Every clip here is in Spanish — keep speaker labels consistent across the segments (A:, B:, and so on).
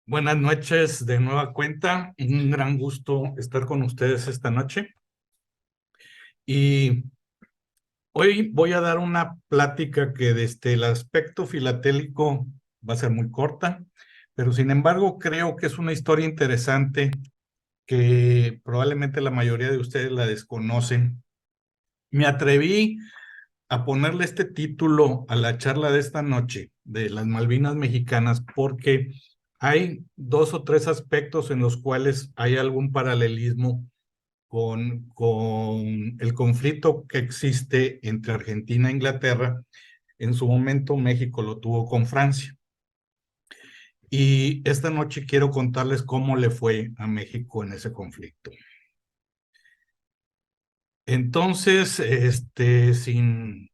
A: Buenas noches de nueva cuenta. Un gran gusto estar con ustedes esta noche. Y hoy voy a dar una plática que desde el aspecto filatélico va a ser muy corta, pero sin embargo creo que es una historia interesante que probablemente la mayoría de ustedes la desconocen. Me atreví a ponerle este título a la charla de esta noche de las Malvinas Mexicanas porque hay dos o tres aspectos en los cuales hay algún paralelismo con el conflicto que existe entre Argentina e Inglaterra. En su momento México lo tuvo con Francia. Y esta noche quiero contarles cómo le fue a México en ese conflicto. Entonces,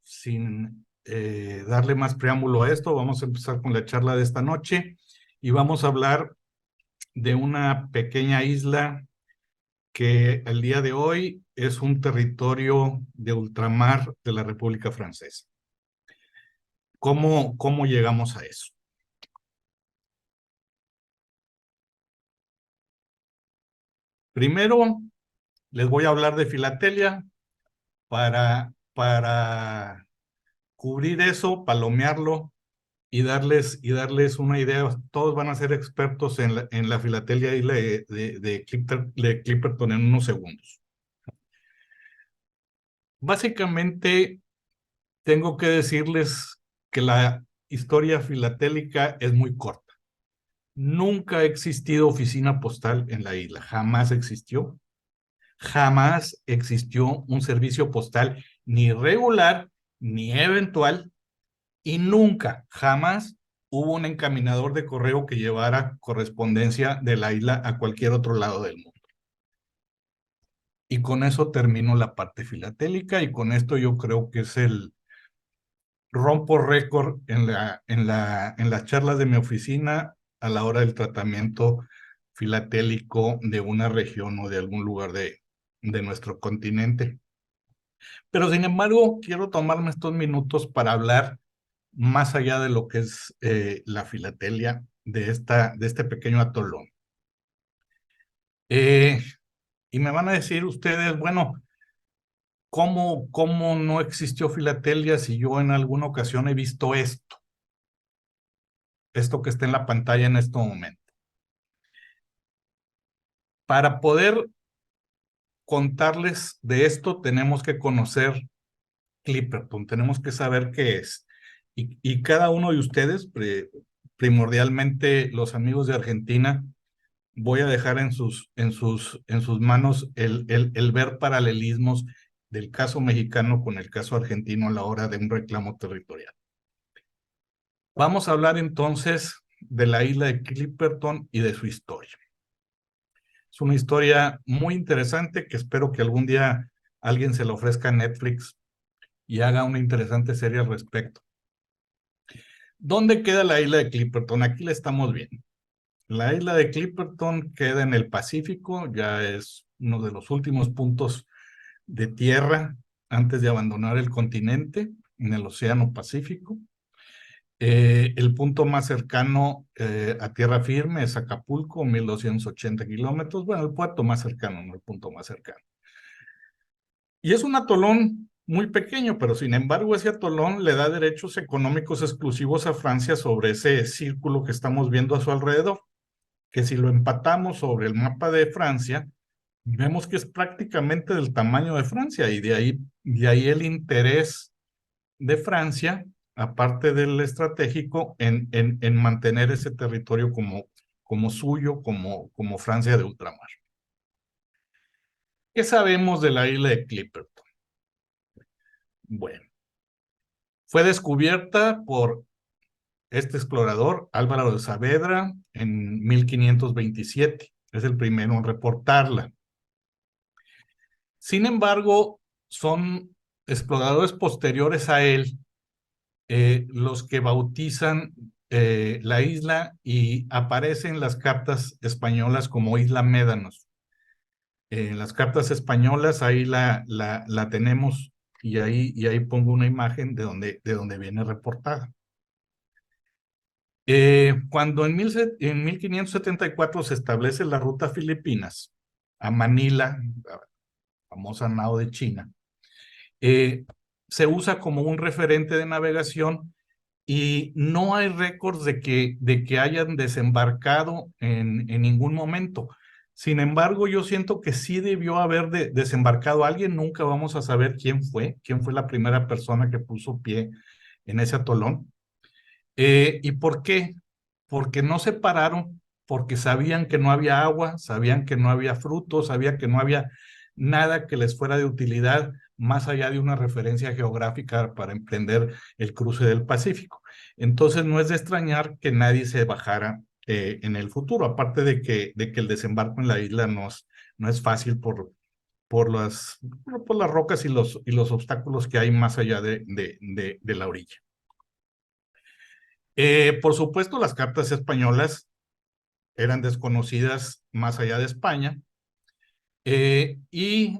A: sin darle más preámbulo a esto, vamos a empezar con la charla de esta noche y vamos a hablar de una pequeña isla que el día de hoy es un territorio de ultramar de la República Francesa. ¿Cómo llegamos a eso? Primero, les voy a hablar de filatelia para cubrir eso, palomearlo y darles una idea. Todos van a ser expertos en la filatelia isla de Clipperton en unos segundos. Básicamente, tengo que decirles que la historia filatélica es muy corta. Nunca ha existido oficina postal en la isla, jamás existió. Jamás existió un servicio postal ni regular ni eventual y nunca, jamás hubo un encaminador de correo que llevara correspondencia de la isla a cualquier otro lado del mundo. Y con eso termino la parte filatélica y con esto yo creo que es el rompo récord en las charlas de mi oficina a la hora del tratamiento filatélico de una región o de algún lugar de nuestro continente. Pero sin embargo, quiero tomarme estos minutos para hablar más allá de lo que es la filatelia de este pequeño atolón. Eh, y me van a decir ustedes, bueno, ¿cómo no existió filatelia si yo en alguna ocasión he visto esto que está en la pantalla en este momento? Para poder contarles de esto, tenemos que conocer Clipperton, tenemos que saber qué es. Y cada uno de ustedes, primordialmente los amigos de Argentina, voy a dejar en sus manos el ver paralelismos del caso mexicano con el caso argentino a la hora de un reclamo territorial. Vamos a hablar entonces de la isla de Clipperton y de su historia. Es una historia muy interesante que espero que algún día alguien se la ofrezca a Netflix y haga una interesante serie al respecto. ¿Dónde queda la isla de Clipperton? Aquí la estamos viendo. La isla de Clipperton queda en el Pacífico, ya es uno de los últimos puntos de tierra antes de abandonar el continente, en el Océano Pacífico. El punto más cercano a tierra firme es Acapulco, 1280 kilómetros. Bueno, el puerto más cercano, no el punto más cercano. Y es un atolón muy pequeño, pero sin embargo ese atolón le da derechos económicos exclusivos a Francia sobre ese círculo que estamos viendo a su alrededor, que si lo empatamos sobre el mapa de Francia, vemos que es prácticamente del tamaño de Francia y de ahí el interés de Francia, aparte del estratégico, en mantener ese territorio como suyo, como Francia de ultramar. ¿Qué sabemos de la isla de Clipperton? Bueno, fue descubierta por este explorador, Álvaro de Saavedra, en 1527. Es el primero en reportarla. Sin embargo, son exploradores posteriores a él los que bautizan la isla y aparecen las cartas españolas como Isla Médanos. En las cartas españolas ahí la tenemos y ahí pongo una imagen de donde viene reportada. Cuando en 1574 se establece la ruta Filipinas a Manila, la famosa nao de China, eh, se usa como un referente de navegación y no hay récords de que hayan desembarcado en ningún momento. Sin embargo, yo siento que sí debió haber desembarcado alguien. Nunca vamos a saber quién fue la primera persona que puso pie en ese atolón. ¿Y por qué? Porque no se pararon, porque sabían que no había agua, sabían que no había frutos, sabían que no había nada que les fuera de utilidad más allá de una referencia geográfica para emprender el cruce del Pacífico. Entonces no es de extrañar que nadie se bajara en el futuro, aparte de que el desembarco en la isla no es fácil por las rocas y los obstáculos que hay más allá de la orilla. Por supuesto, las cartas españolas eran desconocidas más allá de España, y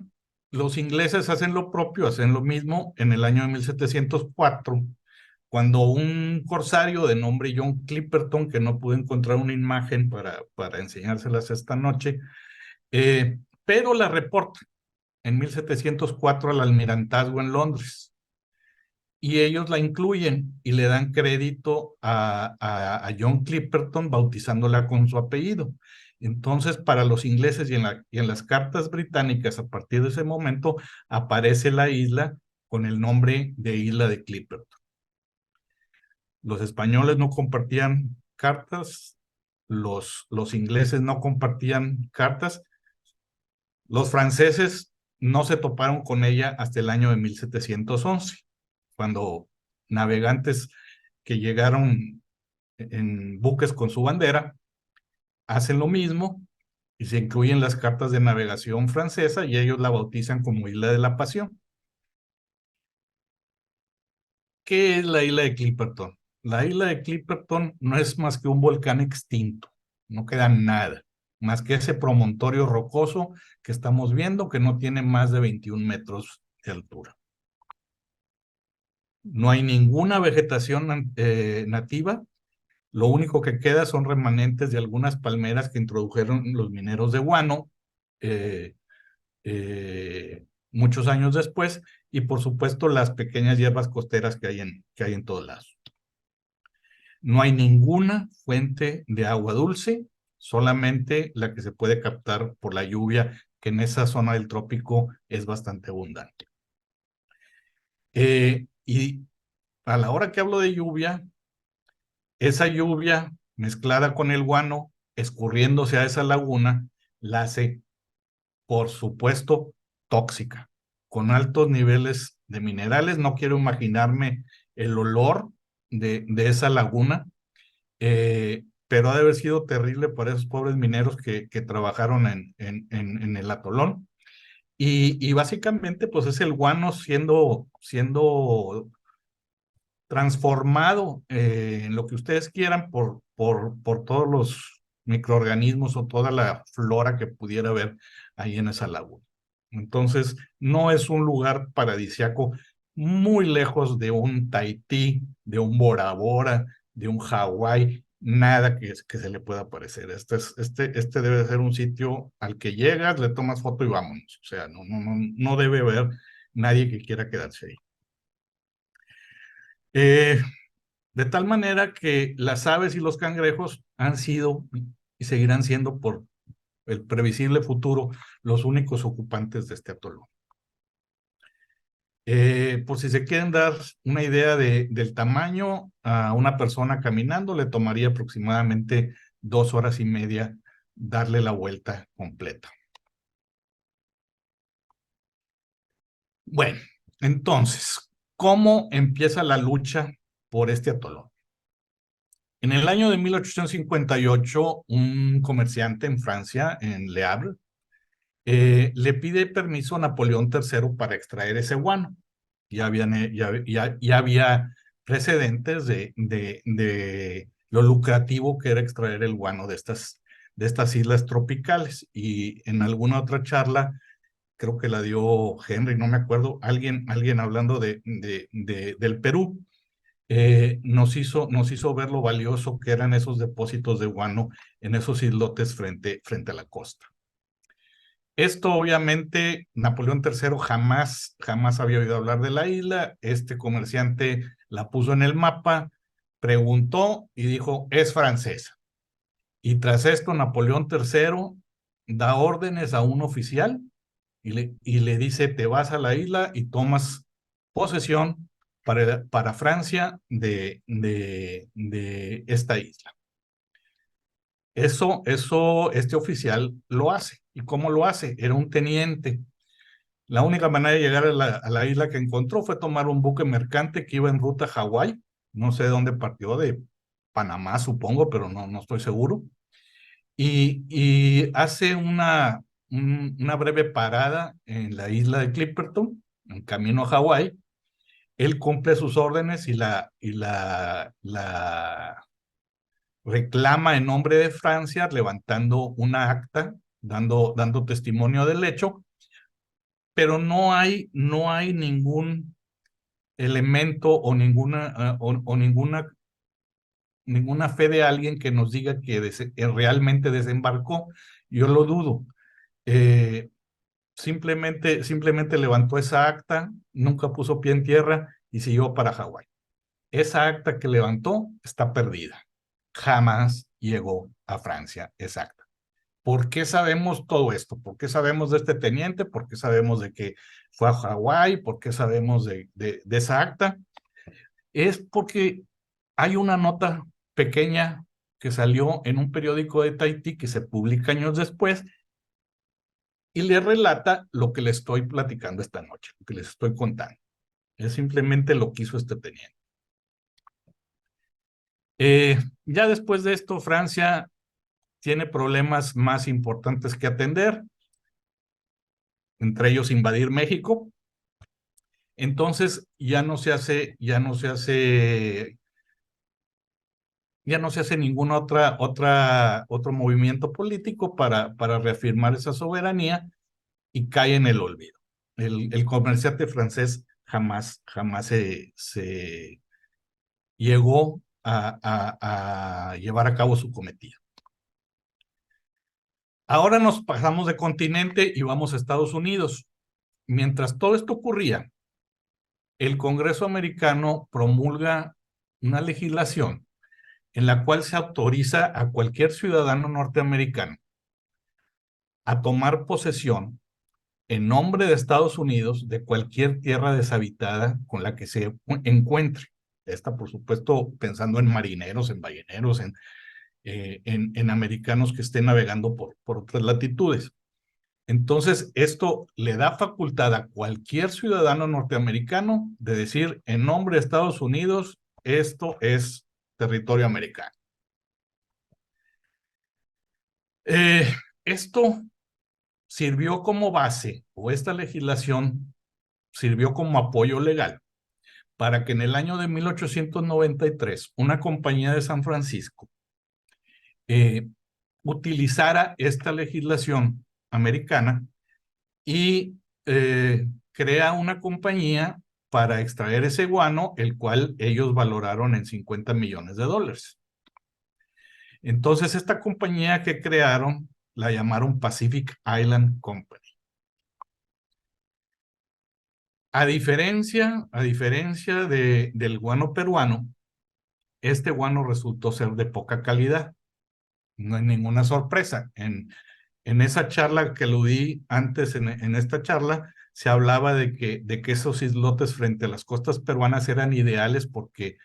A: los ingleses hacen lo propio, hacen lo mismo en el año de 1704, cuando un corsario de nombre John Clipperton, que no pude encontrar una imagen para enseñárselas esta noche, pero la reporta en 1704 al almirantazgo en Londres. Y ellos la incluyen y le dan crédito a John Clipperton bautizándola con su apellido. Entonces, para los ingleses y en las cartas británicas, a partir de ese momento, aparece la isla con el nombre de Isla de Clipperton. Los españoles no compartían cartas, los ingleses no compartían cartas, los franceses no se toparon con ella hasta el año de 1711, cuando navegantes que llegaron en buques con su bandera hacen lo mismo y se incluyen las cartas de navegación francesa y ellos la bautizan como Isla de la Pasión. ¿Qué es la isla de Clipperton? La isla de Clipperton no es más que un volcán extinto, no queda nada, más que ese promontorio rocoso que estamos viendo que no tiene más de 21 metros de altura. No hay ninguna vegetación nativa. Lo único que queda son remanentes de algunas palmeras que introdujeron los mineros de guano eh, muchos años después, y por supuesto las pequeñas hierbas costeras que hay en todos lados. No hay ninguna fuente de agua dulce, solamente la que se puede captar por la lluvia, que en esa zona del trópico es bastante abundante. Y a la hora que hablo de lluvia, esa lluvia mezclada con el guano, escurriéndose a esa laguna, la hace, por supuesto, tóxica, con altos niveles de minerales. No quiero imaginarme el olor de esa laguna, pero ha de haber sido terrible para esos pobres mineros que trabajaron en el atolón. Y básicamente, pues es el guano siendo transformado en lo que ustedes quieran por todos los microorganismos o toda la flora que pudiera haber ahí en esa laguna. Entonces, no es un lugar paradisiaco, muy lejos de un Tahití, de un Bora Bora, de un Hawái, nada que se le pueda parecer. Este debe ser un sitio al que llegas, le tomas foto y vámonos. O sea, no debe haber nadie que quiera quedarse ahí. Eh, de tal manera que las aves y los cangrejos han sido y seguirán siendo por el previsible futuro los únicos ocupantes de este atolón. Por si se quieren dar una idea del tamaño, a una persona caminando le tomaría aproximadamente 2 horas y media darle la vuelta completa. Bueno, entonces, ¿cómo empieza la lucha por este atolón? En el año de 1858, un comerciante en Francia, en Le Havre, le pide permiso a Napoleón III para extraer ese guano. Ya había precedentes de lo lucrativo que era extraer el guano de estas islas tropicales. Y en alguna otra charla, creo que la dio Henry, no me acuerdo, alguien hablando del Perú. nos hizo ver lo valioso que eran esos depósitos de guano en esos islotes frente a la costa. Esto obviamente Napoleón III jamás había oído hablar de la isla. Este comerciante la puso en el mapa, preguntó y dijo, es francesa. Y tras esto Napoleón III da órdenes a un oficial y le dice, te vas a la isla y tomas posesión para Francia de esta isla. Este oficial lo hace. ¿Y cómo lo hace? Era un teniente. La única manera de llegar a la isla que encontró fue tomar un buque mercante que iba en ruta a Hawái. No sé de dónde partió, de Panamá, supongo, pero no estoy seguro. Y hace una breve parada en la isla de Clipperton, en camino a Hawái. Él cumple sus órdenes la reclama en nombre de Francia, levantando una acta, dando testimonio del hecho, pero no hay ningún elemento o ninguna fe de alguien que nos diga que realmente desembarcó. Yo lo dudo. Eh, simplemente levantó esa acta, nunca puso pie en tierra y siguió para Hawái. Esa acta que levantó está perdida. Jamás llegó a Francia esa acta. ¿Por qué sabemos todo esto? ¿Por qué sabemos de este teniente? ¿Por qué sabemos de que fue a Hawái? ¿Por qué sabemos de esa acta? Es porque hay una nota pequeña que salió en un periódico de Tahití que se publica años después y le relata lo que les estoy platicando esta noche, lo que les estoy contando. Es simplemente lo que hizo este teniente. Ya después de esto, Francia tiene problemas más importantes que atender, entre ellos invadir México. Entonces ya no se hace ningún otro movimiento político para reafirmar esa soberanía y cae en el olvido. El comerciante francés jamás se llegó a llevar a cabo su cometido. Ahora nos pasamos de continente y vamos a Estados Unidos. Mientras todo esto ocurría, el Congreso americano promulga una legislación en la cual se autoriza a cualquier ciudadano norteamericano a tomar posesión en nombre de Estados Unidos de cualquier tierra deshabitada con la que se encuentre. Esta, por supuesto, pensando en marineros, en balleneros, en americanos que estén navegando por otras latitudes. Entonces, esto le da facultad a cualquier ciudadano norteamericano de decir, en nombre de Estados Unidos, esto es territorio americano. Eh, Esto sirvió como base, o esta legislación sirvió como apoyo legal para que en el año de 1893 una compañía de San Francisco utilizara esta legislación americana y crea una compañía para extraer ese guano, el cual ellos valoraron en $50 millones. Entonces, esta compañía que crearon la llamaron Pacific Island Company. A diferencia del guano peruano, este guano resultó ser de poca calidad. No hay ninguna sorpresa. En esa charla que lo di antes, en esta charla, se hablaba de que esos islotes frente a las costas peruanas eran ideales porque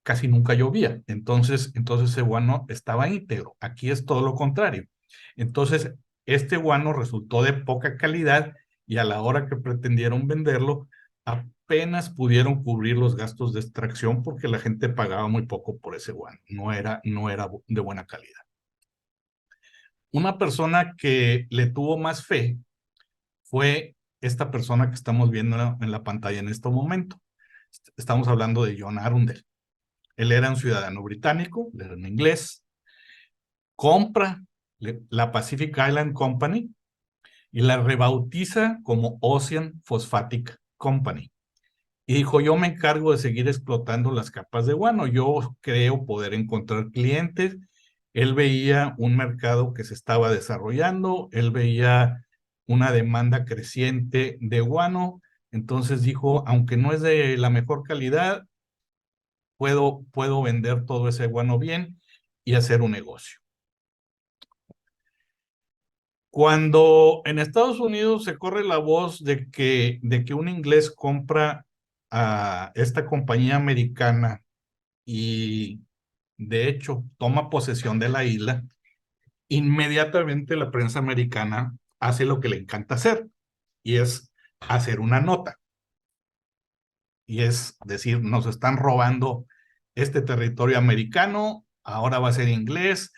A: casi nunca llovía. Entonces ese guano estaba íntegro. Aquí es todo lo contrario. Entonces, este guano resultó de poca calidad y a la hora que pretendieron venderlo, apenas pudieron cubrir los gastos de extracción porque la gente pagaba muy poco por ese guano. No era de buena calidad. Una persona que le tuvo más fe fue esta persona que estamos viendo en la pantalla en este momento. Estamos hablando de John Arundel. Él era un ciudadano británico, era un inglés, compra la Pacific Island Company y la rebautiza como Ocean Phosphatic Company. Y dijo, yo me encargo de seguir explotando las capas de guano, yo creo poder encontrar clientes. Él veía un mercado que se estaba desarrollando, él veía una demanda creciente de guano, entonces dijo, aunque no es de la mejor calidad, puedo vender todo ese guano bien y hacer un negocio. Cuando en Estados Unidos se corre la voz de que un inglés compra a esta compañía americana y de hecho toma posesión de la isla, inmediatamente la prensa americana hace lo que le encanta hacer y es hacer una nota. Y es decir, nos están robando este territorio americano, ahora va a ser inglés.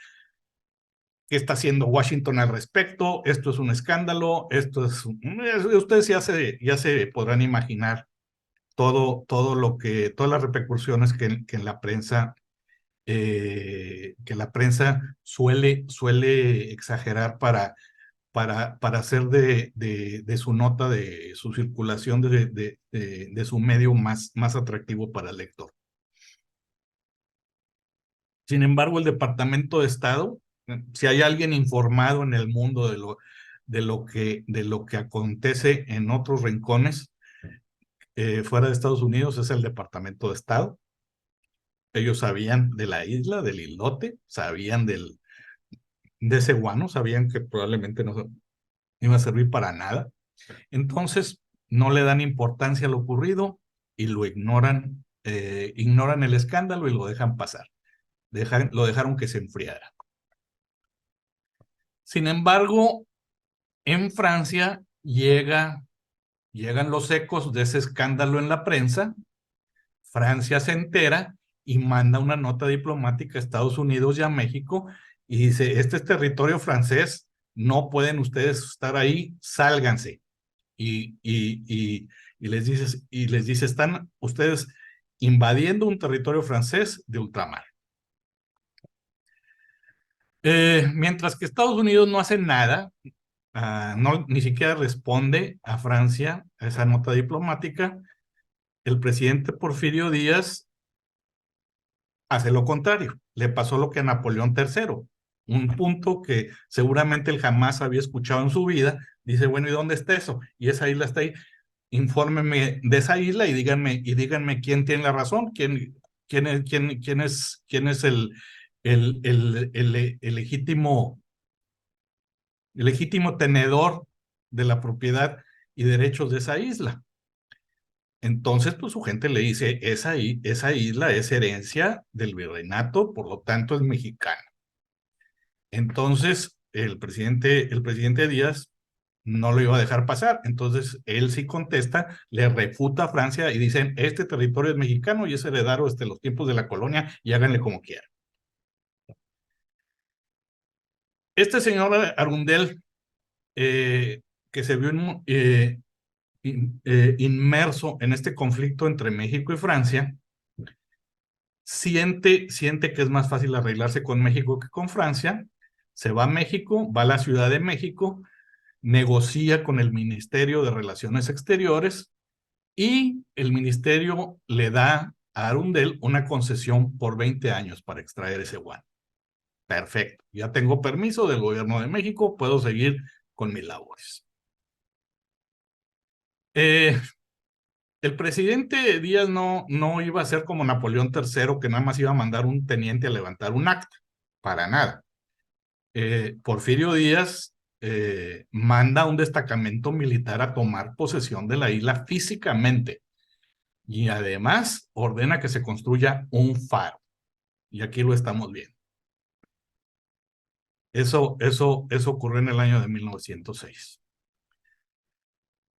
A: ¿Qué está haciendo Washington al respecto? Esto es un escándalo, ustedes ya se podrán imaginar todo lo todas las repercusiones que en la prensa, que la prensa suele exagerar para hacer de su nota, de su circulación, de su medio más atractivo para el lector. Sin embargo, el Departamento de Estado, si hay alguien informado en el mundo de lo que acontece en otros rincones fuera de Estados Unidos, es el Departamento de Estado. Ellos sabían de la isla, del islote, sabían de ese guano, sabían que probablemente no iba a servir para nada. Entonces, no le dan importancia a lo ocurrido y lo ignoran el escándalo y lo dejan pasar. Lo dejaron que se enfriara. Sin embargo, en Francia llegan los ecos de ese escándalo en la prensa. Francia se entera y manda una nota diplomática a Estados Unidos y a México y dice, este es territorio francés, no pueden ustedes estar ahí, sálganse. Y les dice, están ustedes invadiendo un territorio francés de ultramar. Mientras que Estados Unidos no hace nada, no, ni siquiera responde a Francia a esa nota diplomática, el presidente Porfirio Díaz hace lo contrario. Le pasó lo que a Napoleón III, un punto que seguramente él jamás había escuchado en su vida. Dice, bueno, ¿y dónde está eso? Y esa isla está ahí. Infórmenme de esa isla y díganme quién tiene la razón, quién es el legítimo tenedor de la propiedad y derechos de esa isla. Entonces, pues su gente le dice, esa isla es herencia del virreinato, por lo tanto es mexicana. Entonces, el presidente Díaz no lo iba a dejar pasar. Entonces, él sí contesta, le refuta a Francia y dicen, este territorio es mexicano y es heredado desde los tiempos de la colonia y háganle como quieran. Este señor Arundel, que se vio inmerso en este conflicto entre México y Francia, siente que es más fácil arreglarse con México que con Francia, se va a México, va a la Ciudad de México, negocia con el Ministerio de Relaciones Exteriores y el ministerio le da a Arundel una concesión por 20 años para extraer ese guano. Perfecto, ya tengo permiso del gobierno de México, puedo seguir con mis labores. El presidente Díaz no iba a ser como Napoleón III, que nada más iba a mandar un teniente a levantar un acta, para nada. Porfirio Díaz manda un destacamento militar a tomar posesión de la isla físicamente y además ordena que se construya un faro. Y aquí lo estamos viendo. Eso ocurrió en el año de 1906.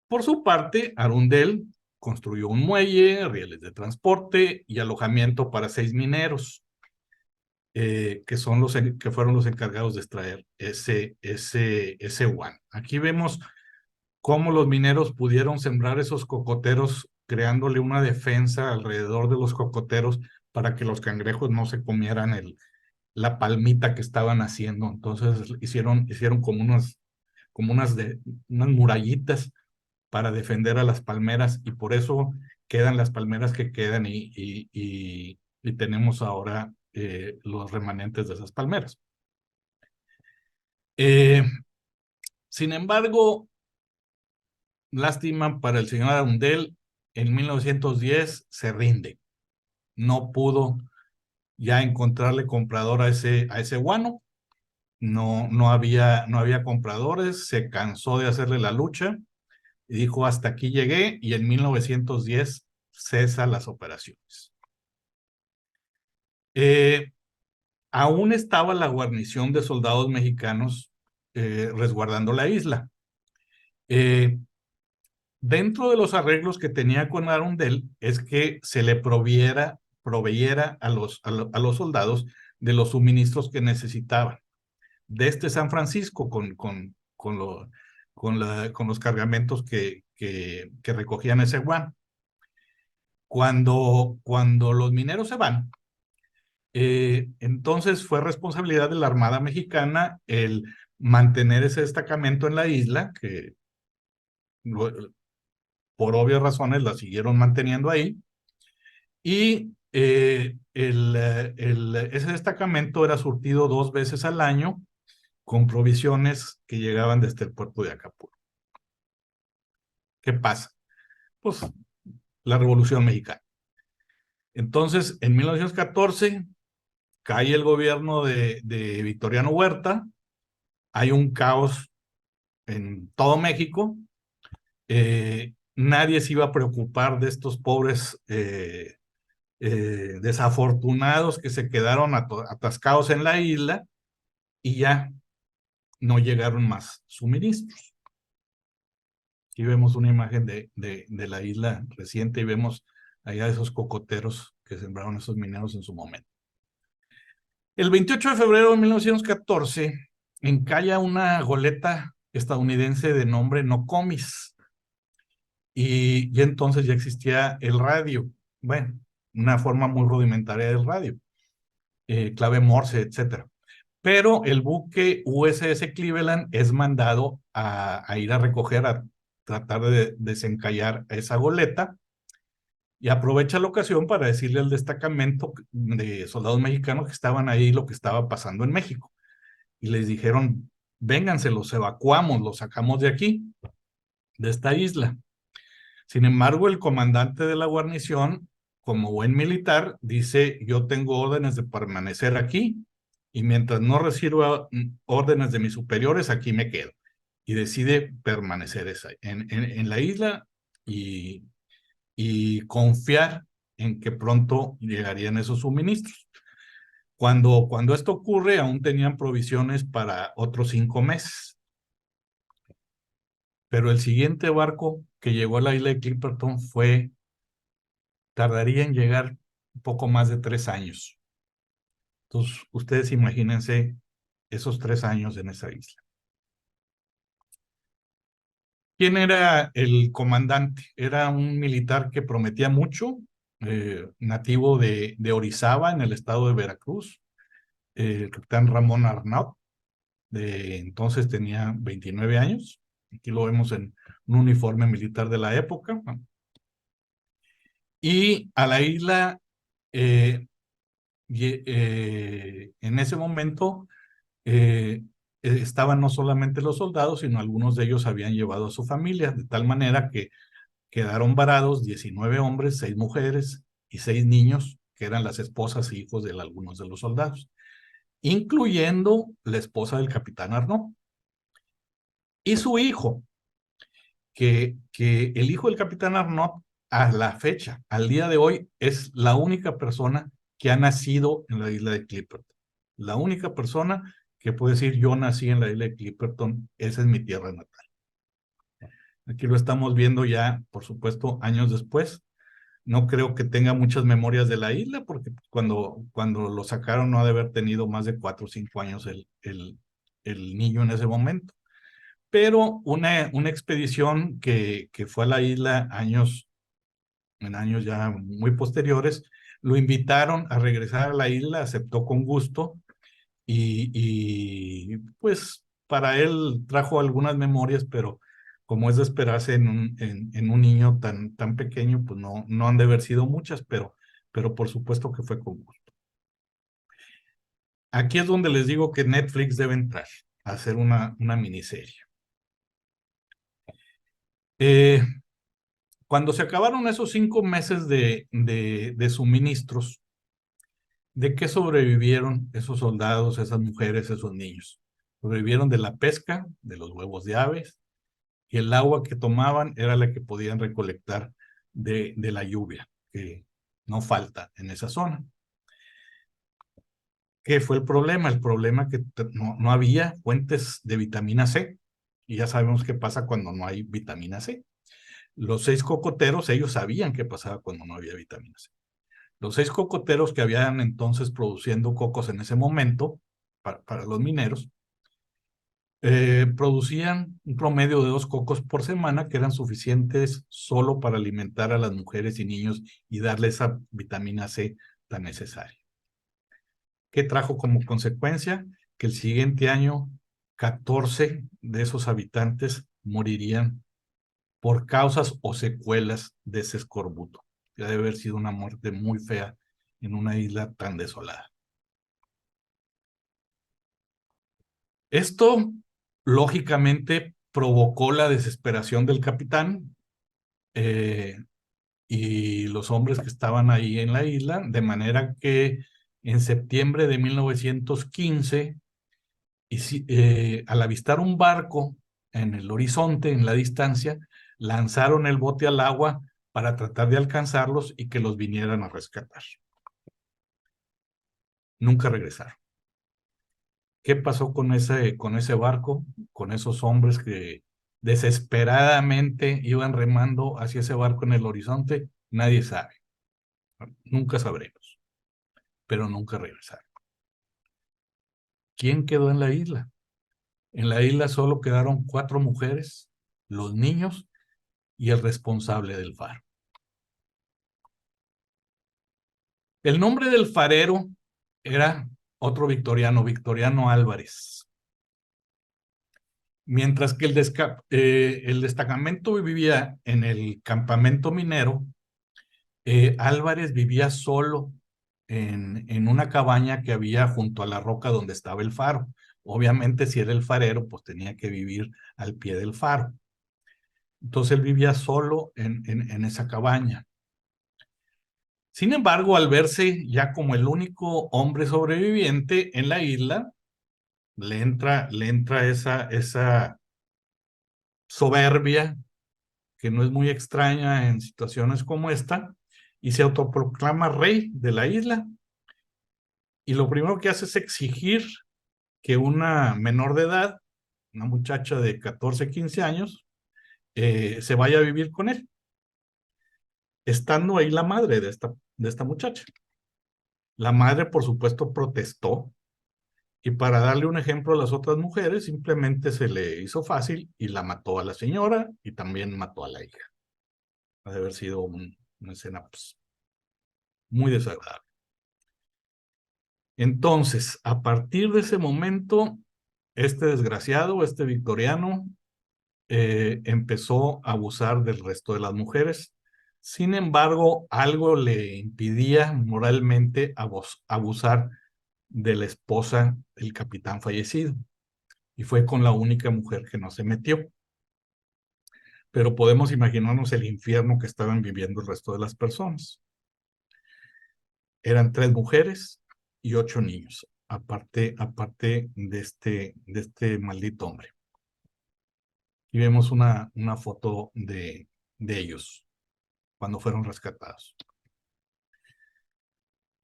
A: Por su parte, Arundel construyó un muelle, rieles de transporte y alojamiento para 6 mineros, que fueron los encargados de extraer ese guano. Aquí vemos cómo los mineros pudieron sembrar esos cocoteros, creándole una defensa alrededor de los cocoteros para que los cangrejos no se comieran la palmita que estaban haciendo. Entonces hicieron como unas murallitas para defender a las palmeras y por eso quedan las palmeras que quedan y tenemos ahora los remanentes de esas palmeras. Sin embargo, lástima para el señor Arundel, en 1910 se rinde. No pudo ya encontrarle comprador a ese guano. No había compradores, se cansó de hacerle la lucha y dijo, hasta aquí llegué, y en 1910 cesa las operaciones. Aún estaba la guarnición de soldados mexicanos resguardando la isla. Dentro de los arreglos que tenía con Arundel es que se le proveyera a los soldados de los suministros que necesitaban. Desde San Francisco con los cargamentos que recogían ese guano. Cuando los mineros se van, entonces fue responsabilidad de la Armada Mexicana el mantener ese destacamento en la isla, que por obvias razones la siguieron manteniendo ahí, y ese destacamento era surtido 2 veces al año con provisiones que llegaban desde el puerto de Acapulco. ¿Qué pasa? Pues la Revolución Mexicana. Entonces, en 1914, cae el gobierno de Victoriano Huerta, hay un caos en todo México, nadie se iba a preocupar de estos pobres desafortunados que se quedaron atascados en la isla y ya no llegaron más suministros. Aquí vemos una imagen de la isla reciente y vemos allá esos cocoteros que sembraron esos mineros en su momento. El 28 de febrero de 1914 encalla una goleta estadounidense de nombre Nokomis y entonces ya existía el radio. Bueno, una forma muy rudimentaria del radio, clave Morse, etcétera. Pero el buque USS Cleveland es mandado a ir a recoger, a tratar de desencallar esa goleta, y aprovecha la ocasión para decirle al destacamento de soldados mexicanos que estaban ahí lo que estaba pasando en México. Y les dijeron, vénganse, los evacuamos, los sacamos de aquí, de esta isla. Sin embargo, el comandante de la guarnición, como buen militar, dice, yo tengo órdenes de permanecer aquí y mientras no reciba órdenes de mis superiores, aquí me quedo. Y decide permanecer en la isla y confiar en que pronto llegarían esos suministros. Cuando esto ocurre, aún tenían provisiones para otros 5 meses. Pero el siguiente barco que llegó a la isla de Clipperton tardaría en llegar un poco más de 3 años. Entonces, ustedes imagínense esos 3 años en esa isla. ¿Quién era el comandante? Era un militar que prometía mucho, nativo de Orizaba, en el estado de Veracruz, el capitán Ramón Arnaut. Entonces tenía 29 años. Aquí lo vemos en un uniforme militar de la época. Y a la isla, en ese momento, estaban no solamente los soldados, sino algunos de ellos habían llevado a su familia, de tal manera que quedaron varados 19 hombres, 6 mujeres y 6 niños, que eran las esposas e hijos de algunos de los soldados, incluyendo la esposa del capitán Arnaud. Y su hijo, que el hijo del capitán Arnaud, a la fecha, al día de hoy, es la única persona que ha nacido en la isla de Clipperton. La única persona que puede decir, yo nací en la isla de Clipperton, esa es mi tierra natal. Aquí lo estamos viendo ya, por supuesto, años después. No creo que tenga muchas memorias de la isla, porque cuando lo sacaron no ha de haber tenido más de 4 o 5 años el niño en ese momento. Pero una expedición que fue a la isla en años ya muy posteriores, lo invitaron a regresar a la isla, aceptó con gusto y pues para él trajo algunas memorias, pero como es de esperarse en un niño tan pequeño, pues no han de haber sido muchas, pero por supuesto que fue con gusto. Aquí es donde les digo que Netflix debe entrar a hacer una miniserie. Eh, Cuando se acabaron esos 5 meses de suministros, ¿de qué sobrevivieron esos soldados, esas mujeres, esos niños? Sobrevivieron de la pesca, de los huevos de aves, y el agua que tomaban era la que podían recolectar de la lluvia, que no falta en esa zona. ¿Qué fue el problema? El problema que no había fuentes de vitamina C, y ya sabemos qué pasa cuando no hay vitamina C. Los 6 cocoteros, ellos sabían qué pasaba cuando no había vitamina C. Los 6 cocoteros que habían entonces produciendo cocos en ese momento, para los mineros, producían un promedio de 2 cocos por semana que eran suficientes solo para alimentar a las mujeres y niños y darle esa vitamina C tan necesaria. ¿Qué trajo como consecuencia? Que el siguiente año 14 de esos habitantes morirían por causas o secuelas de ese escorbuto. Que debe haber sido una muerte muy fea en una isla tan desolada. Esto, lógicamente, provocó la desesperación del capitán y los hombres que estaban ahí en la isla, de manera que en septiembre de 1915, al avistar un barco en el horizonte, en la distancia, lanzaron el bote al agua para tratar de alcanzarlos y que los vinieran a rescatar. Nunca regresaron. ¿Qué pasó con ese barco, con esos hombres que desesperadamente iban remando hacia ese barco en el horizonte? Nadie sabe. Nunca sabremos, pero nunca regresaron. ¿Quién quedó en la isla? En la isla solo quedaron 4 mujeres, los niños y el responsable del faro. El nombre del farero era otro victoriano, Victoriano Álvarez. Mientras que el destacamento vivía en el campamento minero, Álvarez vivía solo en una cabaña que había junto a la roca donde estaba el faro. Obviamente, si era el farero, pues tenía que vivir al pie del faro. Entonces él vivía solo en esa cabaña. Sin embargo, al verse ya como el único hombre sobreviviente en la isla, le entra esa soberbia que no es muy extraña en situaciones como esta, y se autoproclama rey de la isla. Y lo primero que hace es exigir que una menor de edad, una muchacha de 14, 15 años, se vaya a vivir con él, estando ahí la madre de esta muchacha. La madre, por supuesto, protestó, y para darle un ejemplo a las otras mujeres, simplemente se le hizo fácil y la mató a la señora y también mató a la hija. Ha de haber sido una escena pues, muy desagradable. Entonces, a partir de ese momento, este desgraciado, este victoriano, empezó a abusar del resto de las mujeres. Sin embargo, algo le impidía moralmente abusar de la esposa del capitán fallecido. Y fue con la única mujer que no se metió. Pero podemos imaginarnos el infierno que estaban viviendo el resto de las personas. Eran 3 mujeres y 8 niños, aparte de este maldito hombre. Y vemos una foto de ellos cuando fueron rescatados.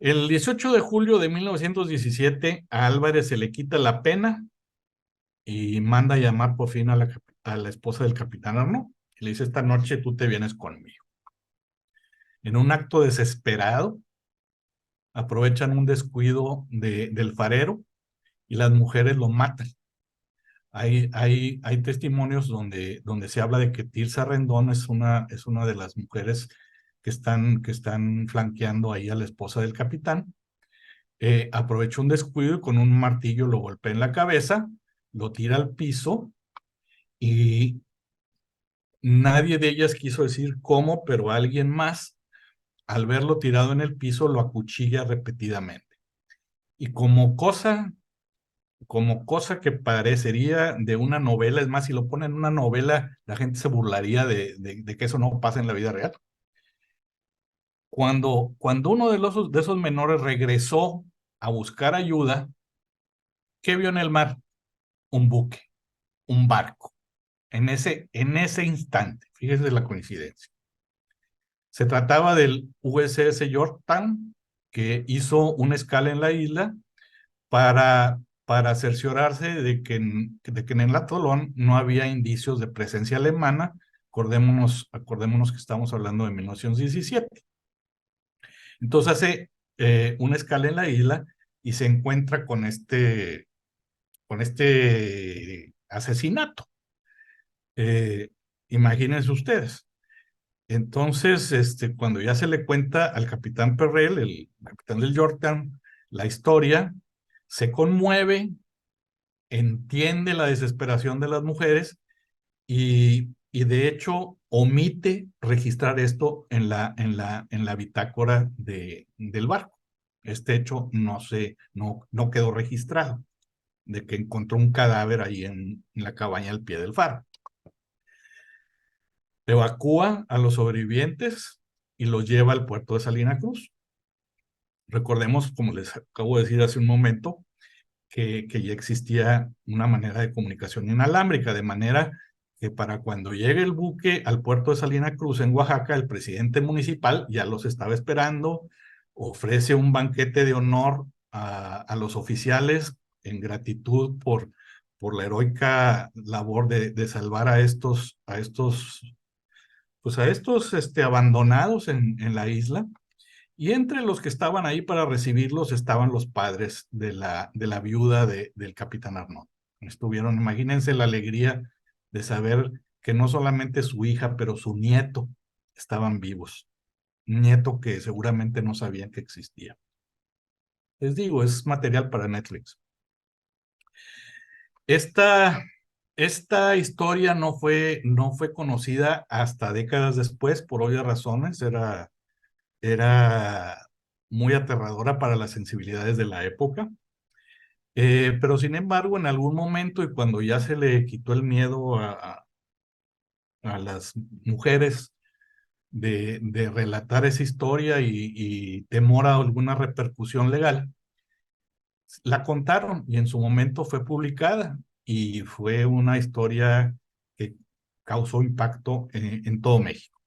A: El 18 de julio de 1917, a Álvarez se le quita la pena y manda a llamar por fin a la esposa del capitán Arnaud. Y le dice: esta noche tú te vienes conmigo. En un acto desesperado, aprovechan un descuido del farero y las mujeres lo matan. Hay testimonios donde se habla de que Tirsa Rendón es una de las mujeres que están flanqueando ahí a la esposa del capitán. Aprovecha un descuido y con un martillo lo golpea en la cabeza, lo tira al piso y Nadie de ellas quiso decir cómo, pero alguien más, al verlo tirado en el piso, lo acuchilla repetidamente. Y como cosa que parecería de una novela, es más, si lo ponen en una novela, la gente se burlaría de que eso no pasa en la vida real. Cuando uno de esos menores regresó a buscar ayuda, ¿qué vio en el mar? Un buque, un barco. En ese instante, fíjese la coincidencia. Se trataba del USS Yorktown, que hizo una escala en la isla para cerciorarse de que en el atolón no había indicios de presencia alemana. Acordémonos que estamos hablando de 1917. Entonces hace una escala en la isla y se encuentra con este asesinato. Eh, Imagínense ustedes. Entonces, cuando ya se le cuenta al capitán Perrell, el capitán del Yorktown, la historia, se conmueve, entiende la desesperación de las mujeres y de hecho omite registrar esto en la bitácora del barco. Este hecho no quedó registrado, de que encontró un cadáver ahí en la cabaña al pie del faro. Evacúa a los sobrevivientes y los lleva al puerto de Salina Cruz. Recordemos, como les acabo de decir hace un momento, que ya existía una manera de comunicación inalámbrica, de manera que para cuando llegue el buque al puerto de Salina Cruz en Oaxaca, el presidente municipal ya los estaba esperando, ofrece un banquete de honor a los oficiales en gratitud por la heroica labor de salvar a estos abandonados en la isla. Y entre los que estaban ahí para recibirlos estaban los padres de la viuda del capitán Arnaud. Estuvieron, imagínense la alegría de saber que no solamente su hija, pero su nieto estaban vivos. Un nieto que seguramente no sabían que existía. Les digo, es material para Netflix. Esta, esta historia no fue conocida hasta décadas después, por obvias razones. Era muy aterradora para las sensibilidades de la época. Pero sin embargo, en algún momento y cuando ya se le quitó el miedo a las mujeres de relatar esa historia y temor a alguna repercusión legal, la contaron y en su momento fue publicada y fue una historia que causó impacto en todo México.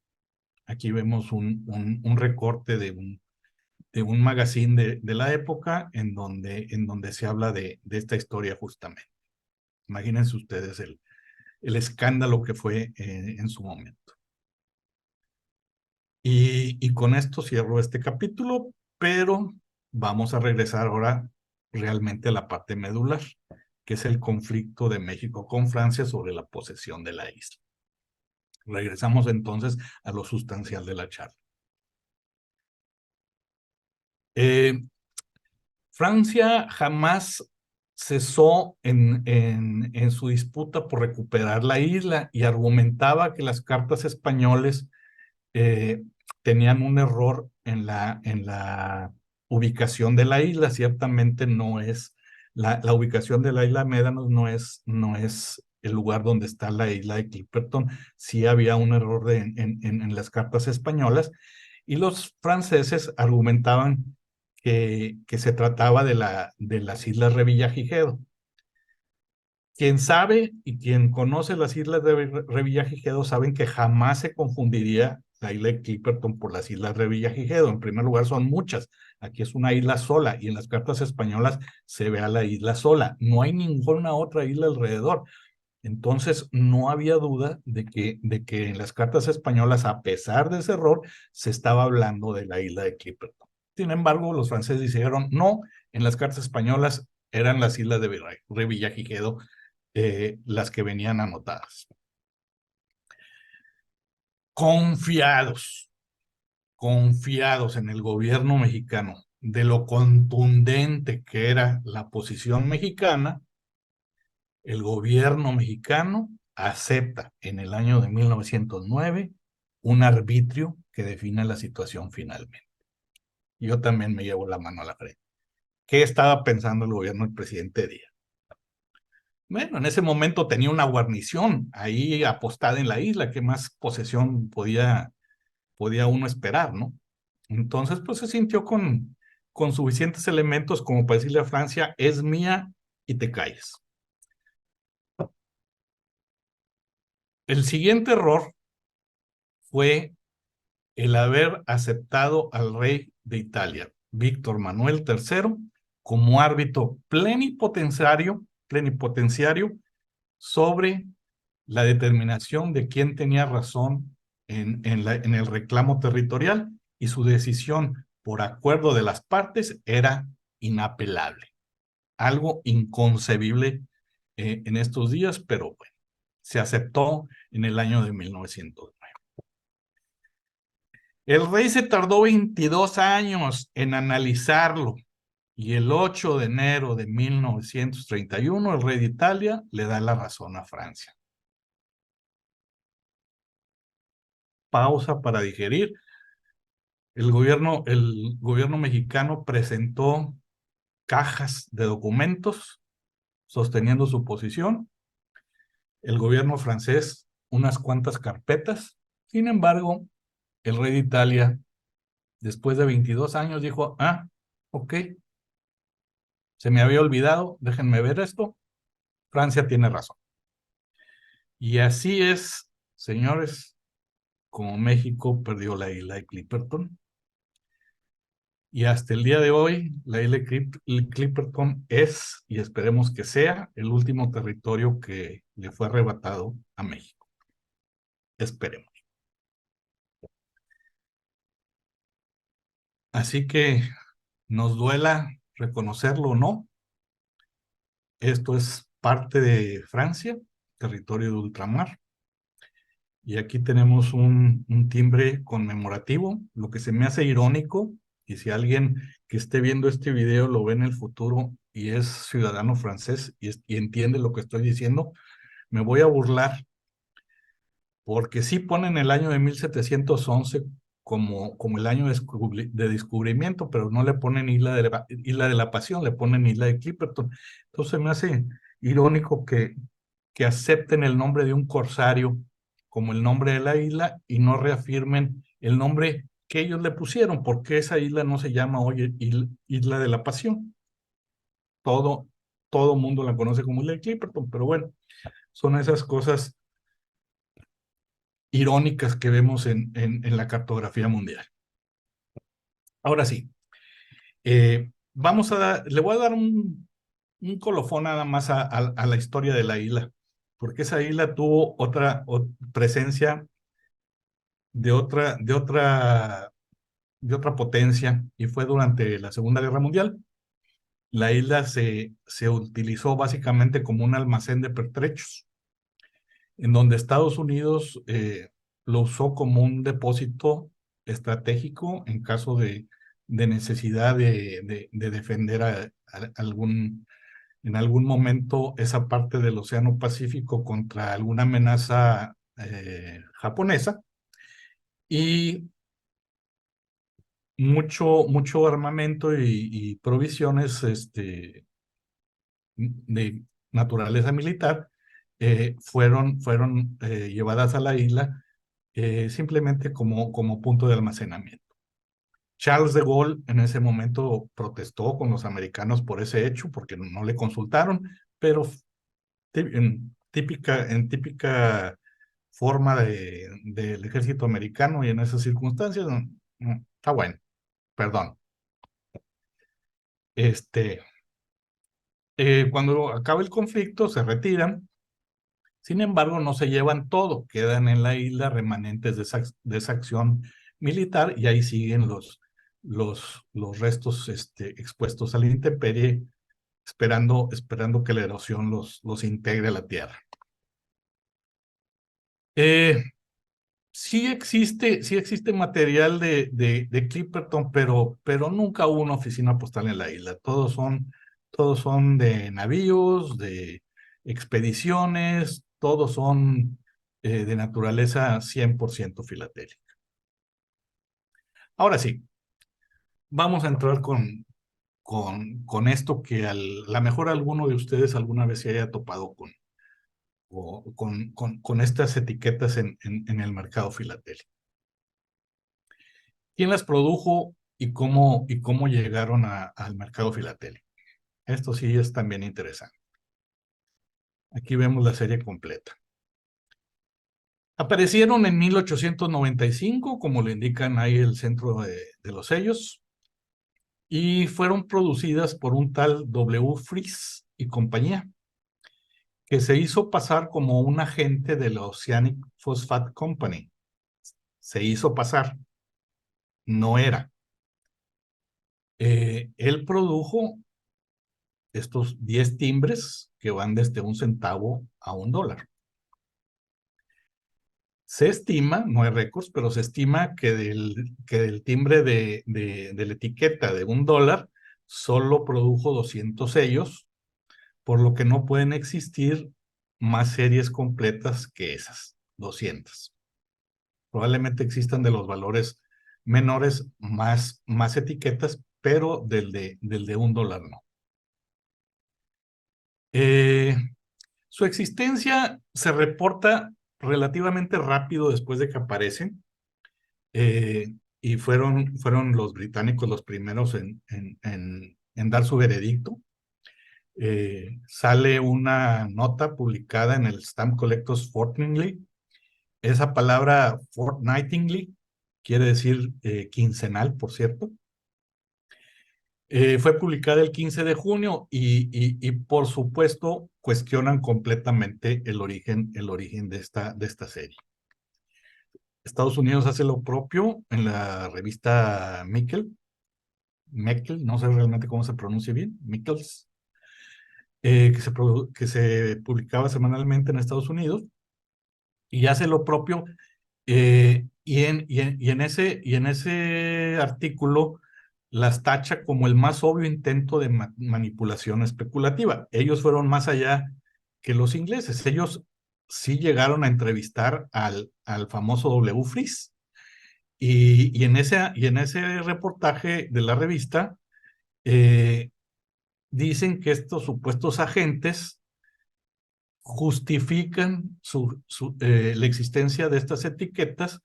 A: Aquí vemos un recorte de un magazine de la época en donde se habla de esta historia justamente. Imagínense ustedes el escándalo que fue en su momento. Y con esto cierro este capítulo, pero vamos a regresar ahora realmente a la parte medular, que es el conflicto de México con Francia sobre la posesión de la isla. Regresamos entonces a lo sustancial de la charla. Eh, Francia jamás cesó en su disputa por recuperar la isla y argumentaba que las cartas españoles eh, tenían un error en la ubicación de la isla. Ciertamente no es, la ubicación de la isla Médanos no es el lugar donde está la isla de Clipperton. Sí había un error en las cartas españolas y los franceses argumentaban que se trataba de las islas Revillagigedo. Quien sabe y quien conoce las islas de Revillagigedo saben que jamás se confundiría la isla de Clipperton por las islas Revillagigedo. En primer lugar, son muchas. Aquí es una isla sola y en las cartas españolas se ve a la isla sola. No hay ninguna otra isla alrededor. Entonces, no había duda de que en las cartas españolas, a pesar de ese error, se estaba hablando de la isla de Clipperton. Sin embargo, los franceses dijeron, no, en las cartas españolas eran las islas de Revillagigedo las que venían anotadas. Confiados, confiados en el gobierno mexicano de lo contundente que era la posición mexicana, el gobierno mexicano acepta en el año de 1909 un arbitrio que define la situación finalmente. Yo también me llevo la mano a la frente. ¿Qué estaba pensando el gobierno del presidente Díaz? Bueno, en ese momento tenía una guarnición ahí apostada en la isla. ¿Qué más posesión podía uno esperar, no? Entonces, pues se sintió con suficientes elementos como para decirle a Francia, es mía y te calles. El siguiente error fue el haber aceptado al rey de Italia, Víctor Manuel III, como árbitro plenipotenciario sobre la determinación de quién tenía razón en el reclamo territorial, y su decisión por acuerdo de las partes era inapelable. Algo inconcebible en estos días, pero bueno, se aceptó en el año de 1909. El rey se tardó 22 años en analizarlo, y el 8 de enero de 1931 el rey de Italia le da la razón a Francia. Pausa para digerir. El gobierno mexicano presentó cajas de documentos sosteniendo su posición. El gobierno francés unas cuantas carpetas. Sin embargo, el rey de Italia, después de 22 años, dijo, ok, se me había olvidado, déjenme ver esto. Francia tiene razón. Y así es, señores, como México perdió la isla de Clipperton. Y hasta el día de hoy, la isla de Clipperton es, y esperemos que sea, el último territorio que le fue arrebatado a México. Esperemos. Así que nos duela reconocerlo o no, esto es parte de Francia, territorio de ultramar. Y aquí tenemos un timbre conmemorativo, lo que se me hace irónico, y si alguien que esté viendo este video lo ve en el futuro y es ciudadano francés y entiende lo que estoy diciendo, me voy a burlar, porque sí ponen el año de 1711 como el año de descubrimiento, pero no le ponen Isla de la Pasión, le ponen Isla de Clipperton. Entonces me hace irónico que acepten el nombre de un corsario como el nombre de la isla y no reafirmen el nombre que ellos le pusieron, porque esa isla no se llama hoy Isla de la Pasión. Todo mundo la conoce como Isla de Clipperton, pero bueno, son esas cosas irónicas que vemos en la cartografía mundial. Ahora sí, le voy a dar un colofón nada más a la historia de la isla, porque esa isla tuvo otra presencia de otra potencia, y fue durante la Segunda Guerra Mundial. La isla se utilizó básicamente como un almacén de pertrechos, en donde Estados Unidos lo usó como un depósito estratégico en caso de necesidad de defender en algún momento esa parte del Océano Pacífico contra alguna amenaza japonesa, y mucho armamento y provisiones de naturaleza militar fueron llevadas a la isla simplemente como punto de almacenamiento. Charles de Gaulle en ese momento protestó con los americanos por ese hecho, porque no le consultaron, pero en típica forma del ejército americano y en esas circunstancias, está bueno, perdón. Cuando acaba el conflicto se retiran. Sin embargo, no se llevan todo, quedan en la isla remanentes de esa acción militar, y ahí siguen los restos expuestos a la intemperie, esperando que la erosión los integre a la tierra. Sí existe material de Clipperton, pero nunca hubo una oficina postal en la isla. Todos son de navíos, de expediciones, todos son de naturaleza 100% filatélica. Ahora sí, vamos a entrar con esto que a la mejor alguno de ustedes alguna vez se haya topado con estas etiquetas en el mercado filatélico. ¿Quién las produjo y cómo llegaron al mercado filatélico? Esto sí es también interesante. Aquí vemos la serie completa. Aparecieron en 1895, como lo indican ahí el centro de los sellos, y fueron producidas por un tal W. Fries y compañía, que se hizo pasar como un agente de la Oceanic Phosphate Company. Se hizo pasar, no era. Él produjo estos 10 timbres que van desde 1 centavo a $1. Se estima, no hay récords, pero se estima que del timbre de la etiqueta de $1 solo produjo 200 sellos, por lo que no pueden existir más series completas que esas, 200. Probablemente existan de los valores menores más etiquetas, pero del de $1 no. Su existencia se reporta relativamente rápido después de que aparecen, y fueron los británicos los primeros en dar su veredicto. Sale una nota publicada en el Stamp Collectors Fortnightly. Esa palabra fortnightly quiere decir quincenal, por cierto. Fue publicada el 15 de junio y por supuesto cuestionan completamente el origen de esta serie. Estados Unidos hace lo propio en la revista Meckel, no sé realmente cómo se pronuncia bien, Mickels, que se publicaba semanalmente en Estados Unidos, y hace lo propio, y en ese artículo las tacha como el más obvio intento de manipulación especulativa. Ellos fueron más allá que los ingleses. Ellos sí llegaron a entrevistar al famoso W. Fries. Y en ese reportaje de la revista, dicen que estos supuestos agentes justifican la existencia de estas etiquetas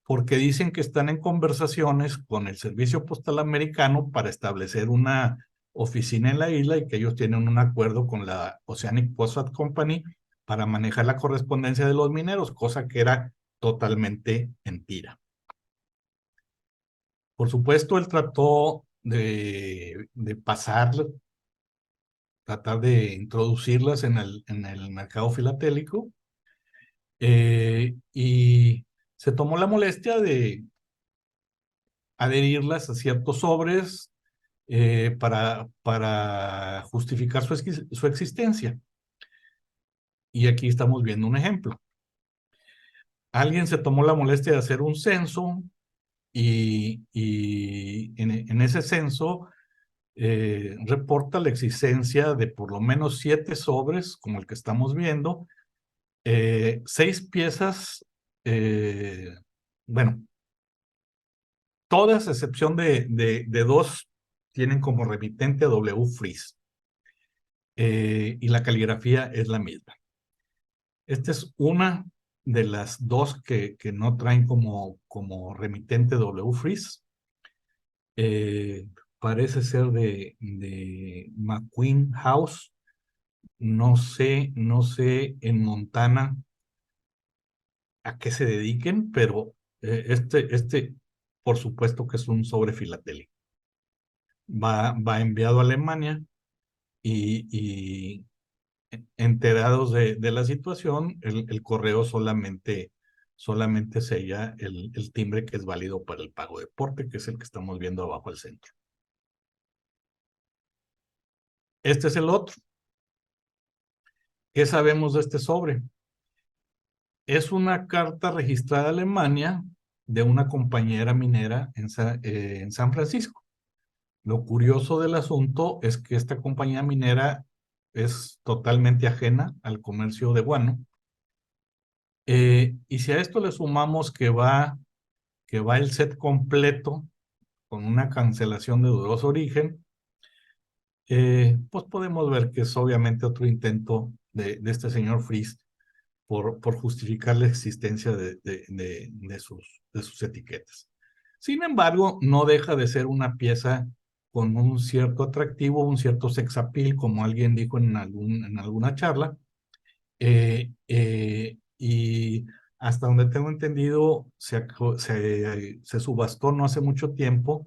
A: porque dicen que están en conversaciones con el Servicio Postal Americano para establecer una oficina en la isla y que ellos tienen un acuerdo con la Oceanic Phosphate Company para manejar la correspondencia de los mineros, cosa que era totalmente mentira. Por supuesto, él trató de tratar de introducirlas en el mercado filatélico, y se tomó la molestia de adherirlas a ciertos sobres para justificar su existencia. Y aquí estamos viendo un ejemplo. Alguien se tomó la molestia de hacer un censo y en ese censo reporta la existencia de por lo menos 7 sobres, como el que estamos viendo, 6 piezas, bueno, todas, a excepción de 2, tienen como remitente a W. Fries, y la caligrafía es la misma. Esta es una de las 2 que no traen como remitente W. Fries. Parece ser de McQueen House. No sé en Montana a qué se dediquen, pero por supuesto que es un sobre filatélico. Va enviado a Alemania y enterados de la situación, el correo solamente sella el timbre que es válido para el pago de porte, que es el que estamos viendo abajo al centro. Este es el otro. ¿Qué sabemos de este sobre? Es una carta registrada en Alemania de una compañera minera en San Francisco. Lo curioso del asunto es que esta compañía minera es totalmente ajena al comercio de guano Y si a esto le sumamos que va el set completo con una cancelación de dudoso origen, pues podemos ver que es obviamente otro intento de este señor Fries por justificar la existencia de sus etiquetas. Sin embargo, no deja de ser una pieza con un cierto atractivo, un cierto sex appeal, como alguien dijo en alguna charla, y hasta donde tengo entendido, se subastó no hace mucho tiempo.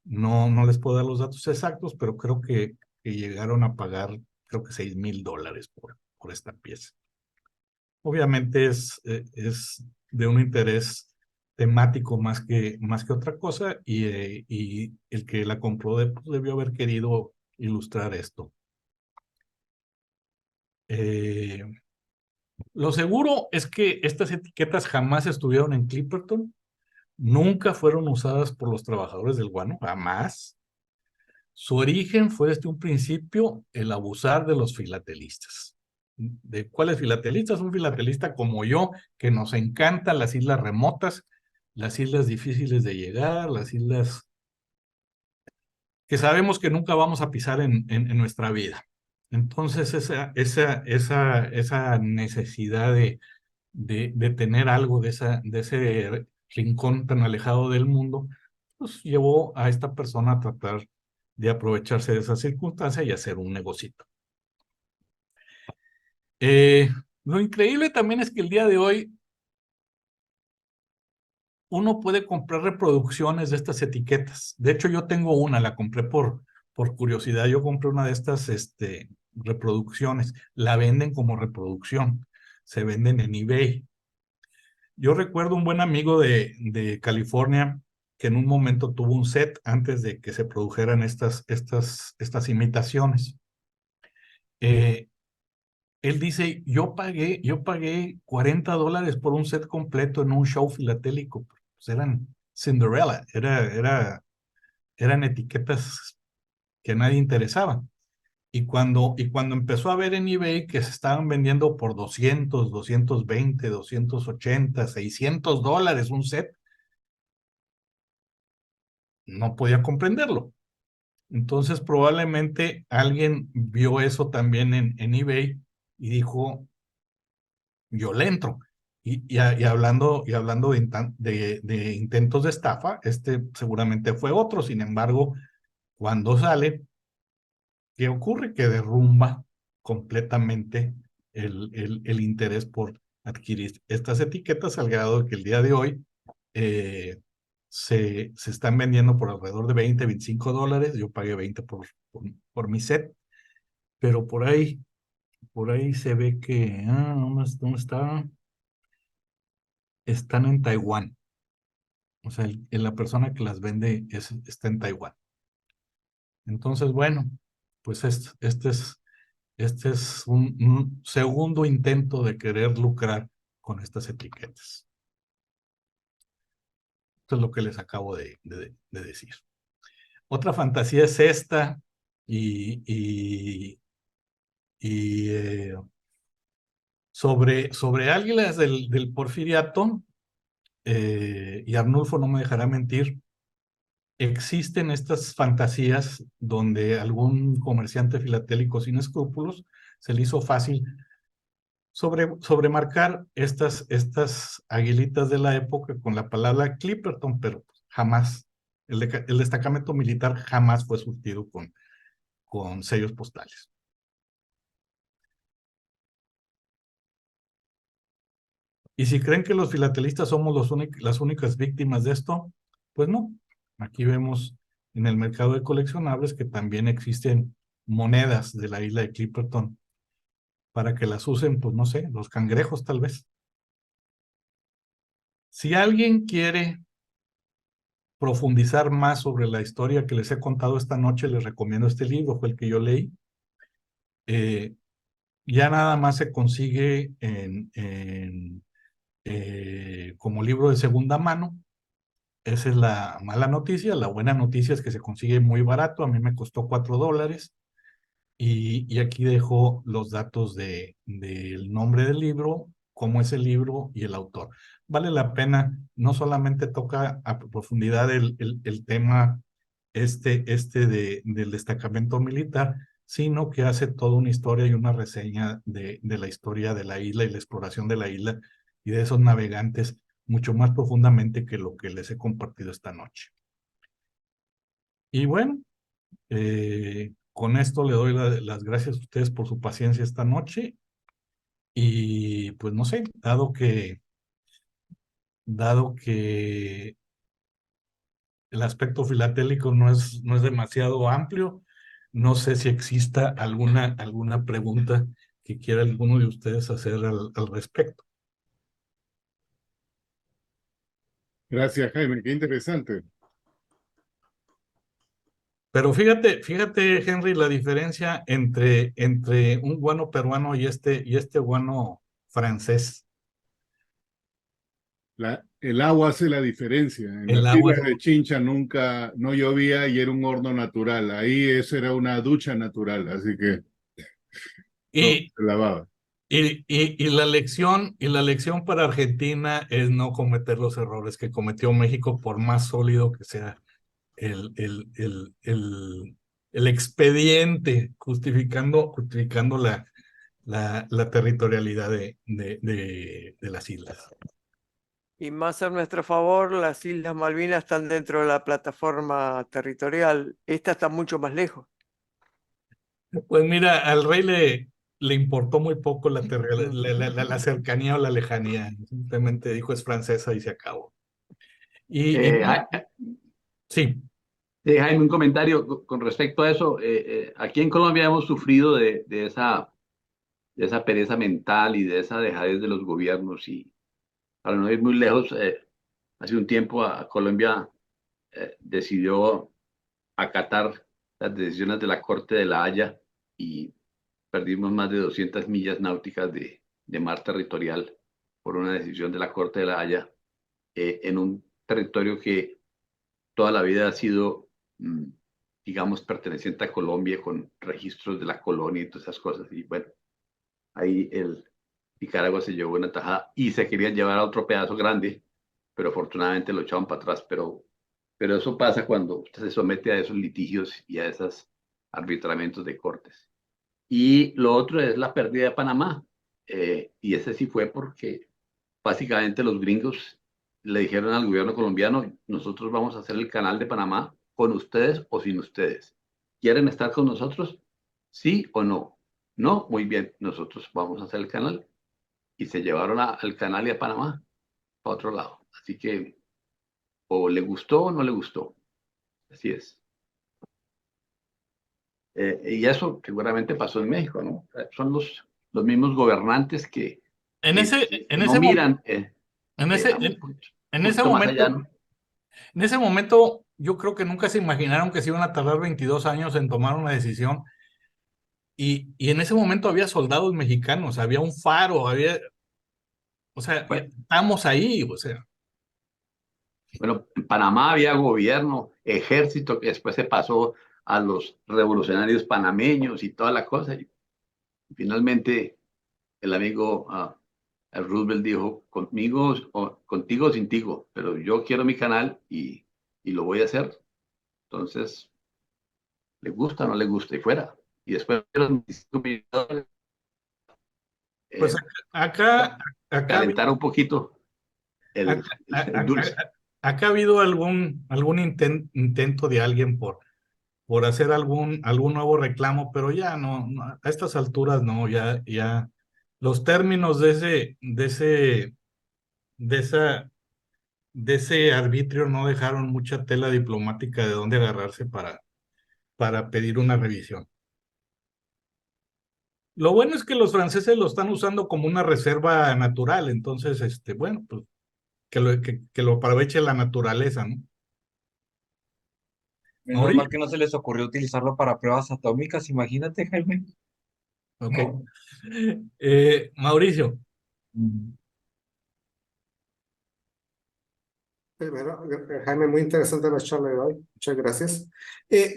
A: No les puedo dar los datos exactos, pero creo que llegaron a pagar, creo que $6,000 por esta pieza. Obviamente es de un interés temático más que otra cosa, y el que la compró pues, debió haber querido ilustrar esto. Lo seguro es que estas etiquetas jamás estuvieron en Clipperton, nunca fueron usadas por los trabajadores del guano, jamás. Su origen fue desde un principio el abusar de los filatelistas. ¿De cuáles filatelistas? Un filatelista como yo, que nos encantan las islas remotas, las islas difíciles de llegar, las islas que sabemos que nunca vamos a pisar en nuestra vida. Entonces, esa necesidad de tener algo de ese rincón tan alejado del mundo, pues llevó a esta persona a tratar de aprovecharse de esa circunstancia y hacer un negocito. Eh, lo increíble también es que el día de hoy uno puede comprar reproducciones de estas etiquetas. De hecho, yo tengo una, la compré por curiosidad. Yo compré una de estas reproducciones. La venden como reproducción. Se venden en eBay. Yo recuerdo un buen amigo de California que en un momento tuvo un set antes de que se produjeran estas imitaciones. Eh, Él dice, yo pagué $40 por un set completo en un show filatélico. Pues eran Cinderella, eran etiquetas que a nadie interesaba. Y cuando empezó a ver en eBay que se estaban vendiendo por 200, 220, 280, $600 un set, no podía comprenderlo. Entonces probablemente alguien vio eso también en eBay y dijo, yo le entro. Y hablando de intentos de estafa, este seguramente fue otro. Sin embargo, cuando sale, ¿qué ocurre? Que derrumba completamente el interés por adquirir estas etiquetas, al grado de que el día de hoy eh, se están vendiendo por alrededor de $20, $25. Yo pagué 20 por mi set, pero por ahí se ve que, ¿dónde está? Están en Taiwán. O sea, la persona que las vende está en Taiwán. Entonces, bueno, pues este es un segundo intento de querer lucrar con estas etiquetas. Esto es lo que les acabo de decir. Otra fantasía es esta, y, y, y sobre águilas del Porfiriato, y Arnulfo no me dejará mentir, existen estas fantasías donde algún comerciante filatélico sin escrúpulos se le hizo fácil sobremarcar estas aguilitas de la época con la palabra Clipperton, pero jamás, el destacamento militar jamás fue surtido con sellos postales. Y si creen que los filatelistas somos las únicas víctimas de esto, pues no. Aquí vemos en el mercado de coleccionables que también existen monedas de la isla de Clipperton para que las usen, pues no sé, los cangrejos tal vez. Si alguien quiere profundizar más sobre la historia que les he contado esta noche, les recomiendo este libro, fue el que yo leí. Ya nada más se consigue como libro de segunda mano. Esa es la mala noticia. La buena noticia es que se consigue muy barato. A mí me costó $4. Y aquí dejo los datos del nombre del libro, como es el libro y el autor. Vale la pena, no solamente toca a profundidad el tema del destacamento militar, sino que hace toda una historia y una reseña de la historia de la isla y la exploración de la isla y de esos navegantes mucho más profundamente que lo que les he compartido esta noche. Y bueno, con esto le doy las gracias a ustedes por su paciencia esta noche y pues no sé, dado que el aspecto filatélico no es demasiado amplio, no sé si exista alguna pregunta que quiera alguno de ustedes hacer al respecto.
B: Gracias, Jaime, qué interesante.
A: Pero fíjate, Henry, la diferencia entre un guano peruano y este guano francés.
B: El agua hace la diferencia. En
A: El
B: las
A: agua
B: islas de Chincha nunca, no llovía y era un horno natural. Ahí eso era una ducha natural, así que todo
A: y,
B: se lavaba.
A: y la lección para Argentina es no cometer los errores que cometió México, por más sólido que sea el expediente justificando la territorialidad de las islas.
C: Y más a nuestro favor, las Islas Malvinas están dentro de la plataforma territorial. Esta está mucho más lejos.
A: Pues mira, al rey le importó muy poco la cercanía o la lejanía. Simplemente dijo es francesa y se acabó. Y
D: Eh,
A: mira,
D: Ja-
A: sí,
D: Jaime, un comentario con respecto a eso. Aquí en Colombia hemos sufrido de esa pereza mental y de esa dejadez de los gobiernos. Y para no ir muy lejos, hace un tiempo Colombia decidió acatar las decisiones de la Corte de la Haya y perdimos más de 200 millas náuticas de mar territorial por una decisión de la Corte de la Haya en un territorio que toda la vida ha sido, digamos, perteneciente a Colombia con registros de la colonia y todas esas cosas. Y bueno, ahí Nicaragua se llevó una tajada y se querían llevar a otro pedazo grande, pero afortunadamente lo echaban para atrás. Pero eso pasa cuando usted se somete a esos litigios y a esos arbitramientos de cortes. Y lo otro es la pérdida de Panamá. Y ese sí fue porque básicamente los gringos le dijeron al gobierno colombiano, nosotros vamos a hacer el canal de Panamá con ustedes o sin ustedes. ¿Quieren estar con nosotros? ¿Sí o no? No, muy bien, nosotros vamos a hacer el canal. Y se llevaron al canal y a Panamá para otro lado. Así que o le gustó o no le gustó. Así es. Y eso seguramente pasó en México, ¿no? Son los mismos gobernantes
A: en
D: que,
A: ese,
D: que
A: en
D: no
A: ese, mo-
D: miran
A: en ese,
D: un
A: en ese
D: poquito más allá,
A: momento,
D: ¿no?
A: en ese momento, yo creo que nunca se imaginaron que se iban a tardar 22 años en tomar una decisión. Y en ese momento había soldados mexicanos, había un faro, o sea,
D: Bueno,
A: estamos ahí, o sea.
D: bueno, en Panamá había gobierno, ejército, que después se pasó a los revolucionarios panameños y toda la cosa. Y finalmente el amigo Roosevelt dijo, contigo o sin tigo, pero yo quiero mi canal y lo voy a hacer. Entonces, le gusta o no le gusta y fuera. Y después de los 25 millones de dólares,
A: Pues
D: eh,
A: acá, ha
D: calentar
A: habido-
D: un poquito el,
A: acá,
D: el dulce.
A: acá ha habido algún intento de alguien por hacer algún nuevo reclamo, pero ya no, a estas alturas no, ya los términos de esa, de ese arbitrio no dejaron mucha tela diplomática de dónde agarrarse para pedir una revisión. Lo bueno es que los franceses lo están usando como una reserva natural, entonces, bueno, pues que lo aproveche la naturaleza, ¿no?
E: Menos mal
A: Mauricio,
E: que no se les ocurrió utilizarlo para pruebas atómicas, imagínate, Jaime.
A: ok.
E: No.
A: Mauricio,
E: Mm.
F: Primero, Jaime, muy interesante la charla de hoy. Muchas gracias.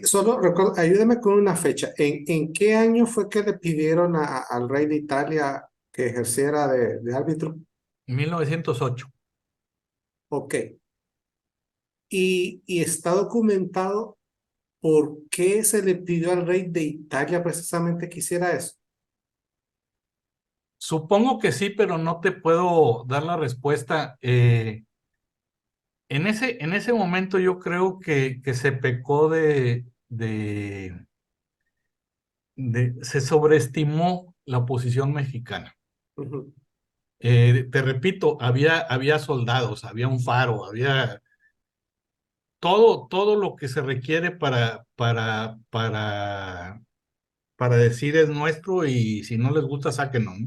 F: Solo recuerdo, ayúdame con una fecha. ¿En qué año fue que le pidieron al rey de Italia que ejerciera de árbitro.
A: 1908.
F: Ok. Y está documentado por qué se le pidió al rey de Italia precisamente que hiciera eso.
A: Supongo que sí, pero no te puedo dar la respuesta. En ese momento yo creo que se pecó se sobreestimó la posición mexicana.
F: Ujú,
A: Te repito, había soldados, había un faro, había todo lo que se requiere para decir es nuestro y si no les gusta, sáquenlo, ¿no?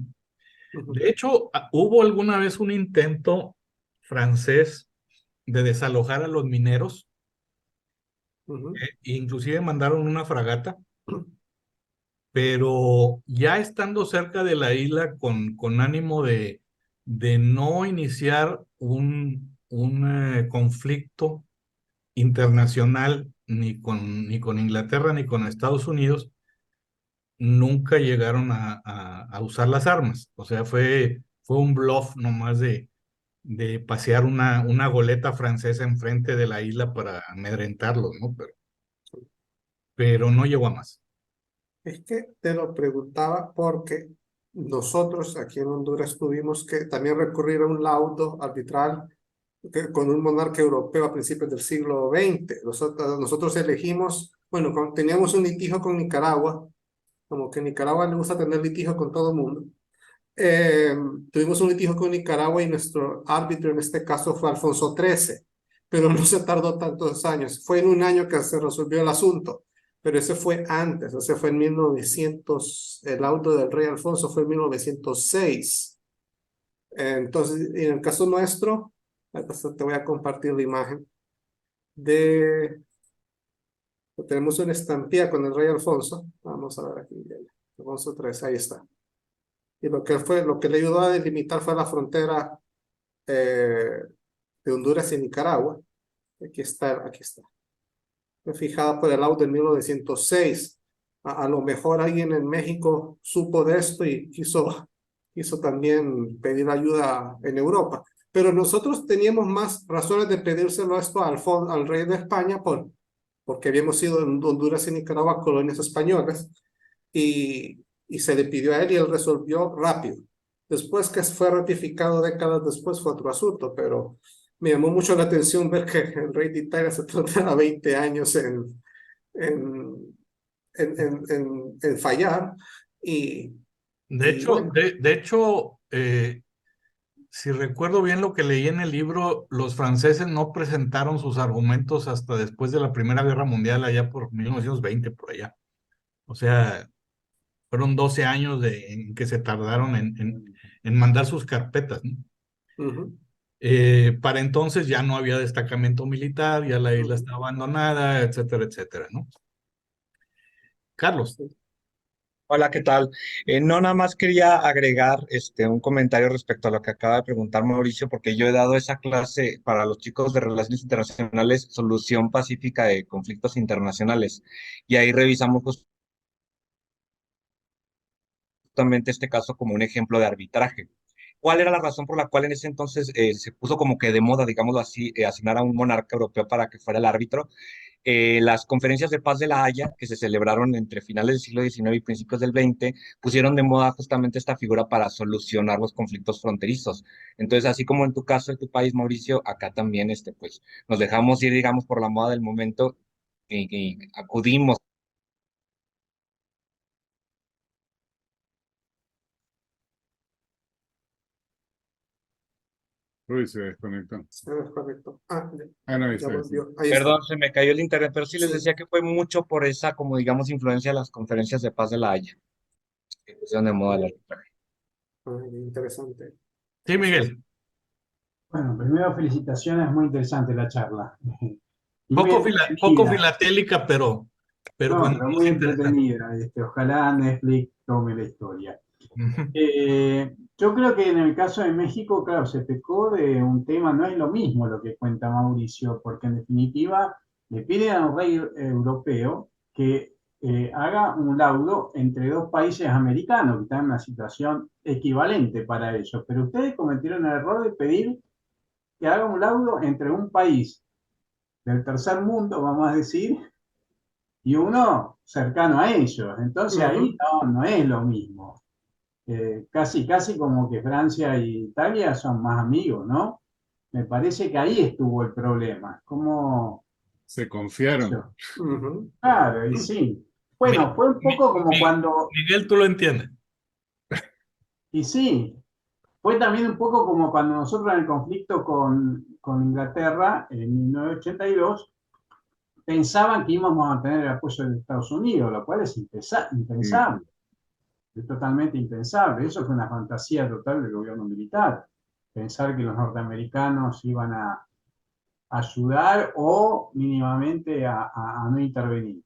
F: ujú,
A: De hecho, hubo alguna vez un intento francés de desalojar a los mineros,
F: ujú,
A: inclusive mandaron una fragata, pero ya estando cerca de la isla con ánimo de no iniciar un conflicto internacional ni con Inglaterra ni con Estados Unidos, nunca llegaron a usar las armas. O sea, fue un bluff nomás de pasear una goleta francesa enfrente de la isla para amedrentarlos, ¿no? Pero no llegó a más.
F: Es que te lo preguntaba porque nosotros aquí en Honduras tuvimos que también recurrir a un laudo arbitral con un monarca europeo a principios del siglo XX. Nosotros elegimos, bueno, teníamos un litigio con Nicaragua, como que Nicaragua le gusta tener litigio con todo el mundo. Eh, Tuvimos un litigio con Nicaragua y nuestro árbitro en este caso fue Alfonso XIII, pero no se tardó tantos años. Fue en un año que se resolvió el asunto, pero ese fue antes, ese fue en 1900, el auto del rey Alfonso fue en 1906. Entonces, en el caso nuestro, hasta te voy a compartir la imagen de, tenemos una estampilla con el rey Alfonso. Vamos a ver aquí, Alfonso XIII, ahí está. Y lo que le ayudó a delimitar fue la frontera eh, de Honduras y Nicaragua. Aquí está, aquí está. Fue fijada por el auto en 1906. A lo mejor alguien en México supo de esto y quiso también pedir ayuda en Europa. Pero nosotros teníamos más razones de pedírselo esto al rey de España porque habíamos sido en Honduras y Nicaragua colonias españolas y se le pidió a él y él resolvió rápido. Después que fue ratificado décadas después fue otro asunto, pero me llamó mucho la atención ver que el rey de Italia se tardaba 20 años en, en fallar y, y bueno.
A: De hecho, si recuerdo bien lo que leí en el libro, los franceses no presentaron sus argumentos hasta después de la Primera Guerra Mundial, allá por 1920, por allá. O sea, fueron 12 años en que se tardaron en mandar sus carpetas, ¿no?
F: Ujú,
A: Para entonces ya no había destacamento militar, ya la isla
F: ujú,
A: estaba abandonada, etcétera, etcétera, ¿no? Carlos.
F: sí.
E: Hola, ¿qué tal? No, nada más quería agregar un comentario respecto a lo que acaba de preguntar Mauricio, porque yo he dado esa clase para los chicos de Relaciones Internacionales, Solución Pacífica de Conflictos Internacionales, y ahí revisamos justamente este caso como un ejemplo de arbitraje. ¿Cuál era la razón por la cual en ese entonces se puso como que de moda, digámoslo así, asignar a un monarca europeo para que fuera el árbitro? Las conferencias de paz de La Haya, que se celebraron entre finales del siglo XIX y principios del XX, pusieron de moda justamente esta figura para solucionar los conflictos fronterizos. Entonces, así como en tu caso, en tu país, Mauricio, acá también pues, nos dejamos ir, digamos, por la moda del momento y acudimos.
B: Uy, se desconectó.
F: Se desconectó.
B: Ah, no, ahí
F: Ya
B: está, ahí está.
F: volvió. Ahí está.
E: Perdón, se me cayó el internet, pero sí les
F: Sí.
E: decía que fue mucho por esa, como digamos, influencia de las conferencias de paz de La Haya, que pusieron de moda el arbitraje.
F: Interesante.
A: Sí, Miguel.
G: Bueno, primero felicitaciones, muy interesante la charla. Y muy
A: Poco
G: entretenida,
A: filatélica, pero
G: no,
A: cuando
G: pero
A: menos
G: muy
A: interesante.
G: entretenida. Ojalá Netflix tome la historia.
A: Ujú.
G: Yo creo que en el caso de México, claro, se pecó de un tema, no es lo mismo lo que cuenta Mauricio, porque en definitiva le piden a un rey europeo que haga un laudo entre dos países americanos que están en una situación equivalente para ellos. Pero ustedes cometieron el error de pedir que haga un laudo entre un país del tercer mundo, vamos a decir, y uno cercano a ellos. Entonces ahí no es lo mismo. Casi como que Francia y Italia son más amigos, ¿no? Me parece que ahí estuvo el problema. Como,
B: Se confiaron.
G: claro, y sí.
A: Mi-
G: Bueno, fue un poco como
A: Mi-
G: cuando,
A: Miguel, tú lo entiendes.
G: y sí, fue también un poco como cuando nosotros en el conflicto con Inglaterra en 1982 pensaban que íbamos a tener el apoyo de Estados Unidos, lo cual es impensable, es totalmente impensable. Eso fue una fantasía total del gobierno militar, pensar que los norteamericanos iban a ayudar o mínimamente a no intervenir.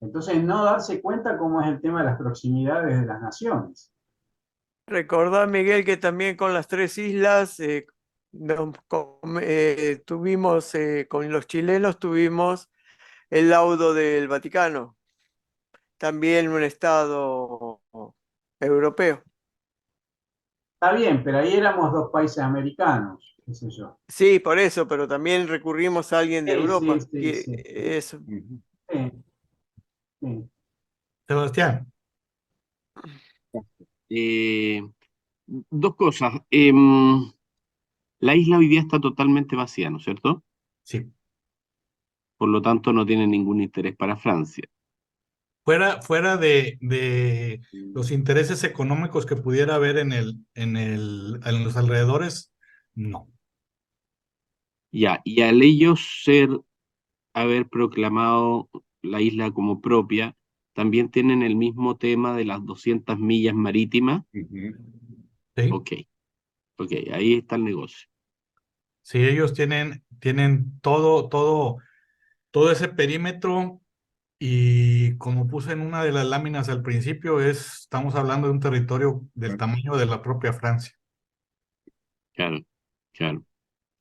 G: Entonces, no darse cuenta cómo es el tema de las proximidades de las naciones.
C: Recordá, Miguel, que también con las tres islas tuvimos, con los chilenos tuvimos el laudo del Vaticano, también un estado europeo.
G: Está bien, pero ahí éramos dos países americanos, qué sé yo.
C: Sí, por eso, pero también recurrimos a alguien de
G: Sí,
C: Europa.
G: sí,
C: Y
G: sí.
C: eso.
G: Sí, sí.
A: Sebastián,
H: Eh, Dos cosas. La isla hoy día está totalmente vacía, ¿no es cierto?
A: sí.
H: Por lo tanto, no tiene ningún interés para Francia.
A: Fuera de los intereses económicos que pudiera haber en los alrededores, no.
H: Ya, y al ellos haber proclamado la isla como propia, también tienen el mismo tema de las 200 millas marítimas.
A: ¿Sí?
H: Ok, ok, ahí está el negocio.
A: Sí, ellos tienen todo ese perímetro y como puse en una de las láminas al principio, estamos hablando de un territorio del tamaño de la propia Francia.
H: Claro, claro.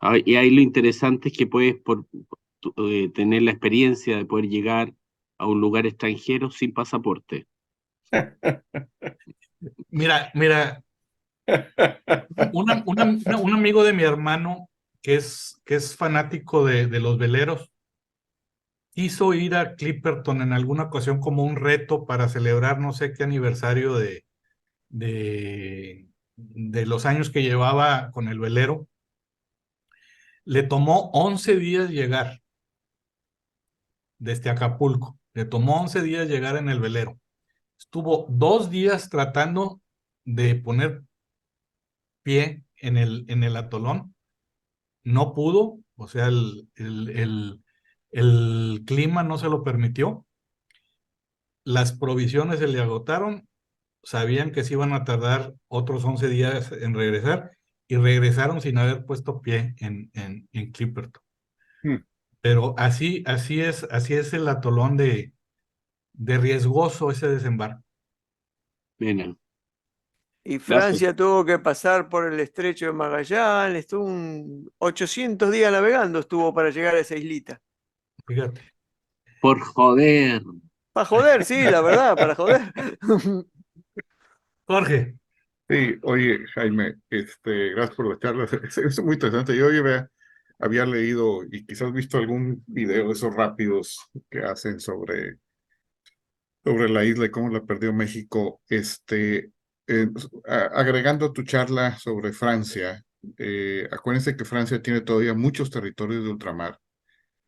H: Ah, y ahí lo interesante es que puedes tener la experiencia de poder llegar a un lugar extranjero sin pasaporte.
A: Mira, un amigo de mi hermano que es fanático de los veleros, quiso ir a Clipperton en alguna ocasión como un reto para celebrar no sé qué aniversario de los años que llevaba con el velero. Le tomó 11 días llegar desde Acapulco. Le tomó 11 días llegar en el velero. Estuvo 2 días tratando de poner pie en el atolón. No pudo, o sea, el clima no se lo permitió. Las provisiones se le agotaron, sabían que se iban a tardar otros 11 días en regresar y regresaron sin haber puesto pie en Clipperton. Pero así es el atolón de riesgoso ese desembarco.
H: Miren,
C: Y
H: gracias.
C: Francia tuvo que pasar por el estrecho de Magallanes, estuvo 800 días navegando, estuvo para llegar a esa islita.
A: Fíjate.
H: Por joder.
C: Para joder, sí, la verdad, para joder.
A: Jorge,
B: Sí, oye, Jaime, gracias por la charla. Es muy interesante. Yo había leído y quizás visto algún video de esos rápidos que hacen sobre la isla y cómo la perdió México. Agregando a tu charla sobre Francia, acuérdense que Francia tiene todavía muchos territorios de ultramar.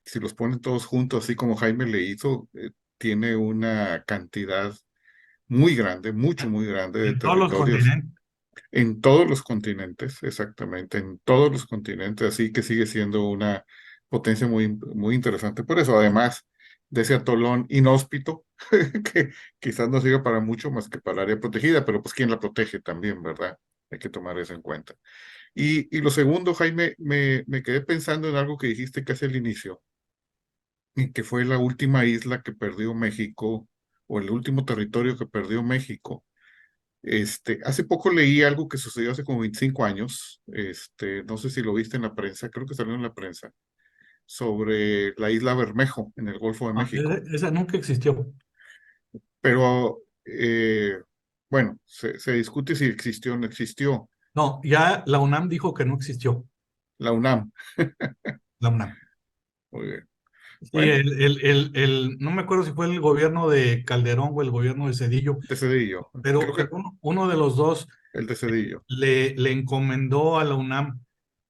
B: Si los ponen todos juntos, así como Jaime le hizo, tiene una cantidad muy grande, muy grande de
A: en todos los
B: territorios
A: continentes.
B: en todos los continentes, exactamente, en todos los continentes, así que sigue siendo una potencia muy interesante. Por eso, además de ese atolón inhóspito, que quizás no sirve para mucho más que para el área protegida, pero pues quién la protege también, ¿verdad? Hay que tomar eso en cuenta. Y lo segundo, Jaime, me quedé pensando en algo que dijiste casi al inicio, y que fue la última isla que perdió México, o el último territorio que perdió México. Hace poco leí algo que sucedió hace como 25 años. No sé si lo viste en la prensa, creo que salió en la prensa, sobre la isla Bermejo en el Golfo de México.
A: Esa nunca existió.
B: Pero bueno, se discute si existió o no existió.
A: No, ya la UNAM dijo que no existió.
B: La UNAM.
A: La UNAM.
B: Muy bien.
A: Sí,
B: Bueno,
A: no me acuerdo si fue el gobierno de Calderón o el gobierno de Cedillo,
B: de Cedillo.
A: pero
B: Creo que
A: uno de los dos
B: el de Cedillo.
A: le encomendó a la UNAM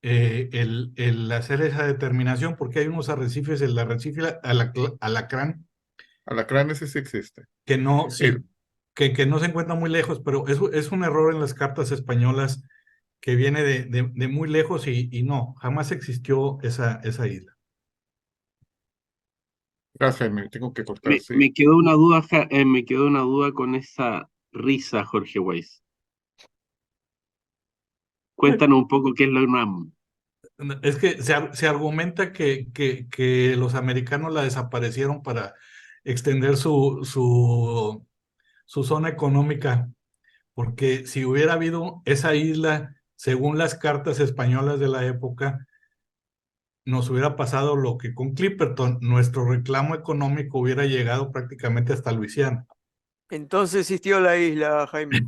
A: el hacer esa determinación, porque hay unos arrecifes, el arrecife Alacrán,
B: Alacrán ese sí existe.
A: que no,
B: Eh,
A: sí, que no se encuentra muy lejos, pero es un error en las cartas españolas que viene de muy lejos y no, jamás existió esa isla.
B: Gracias, Jaime. Tengo que cortar,
H: Me,
B: sí.
H: me quedó una duda, me quedó una duda con esa risa, Jorge Weiss. Cuéntanos un poco qué es la UNAM.
A: Es que se argumenta que los americanos la desaparecieron para extender su zona económica, porque si hubiera habido esa isla, según las cartas españolas de la época, nos hubiera pasado lo que con Clipperton, nuestro reclamo económico hubiera llegado prácticamente hasta Luisiana.
C: Entonces existió la isla, Jaime.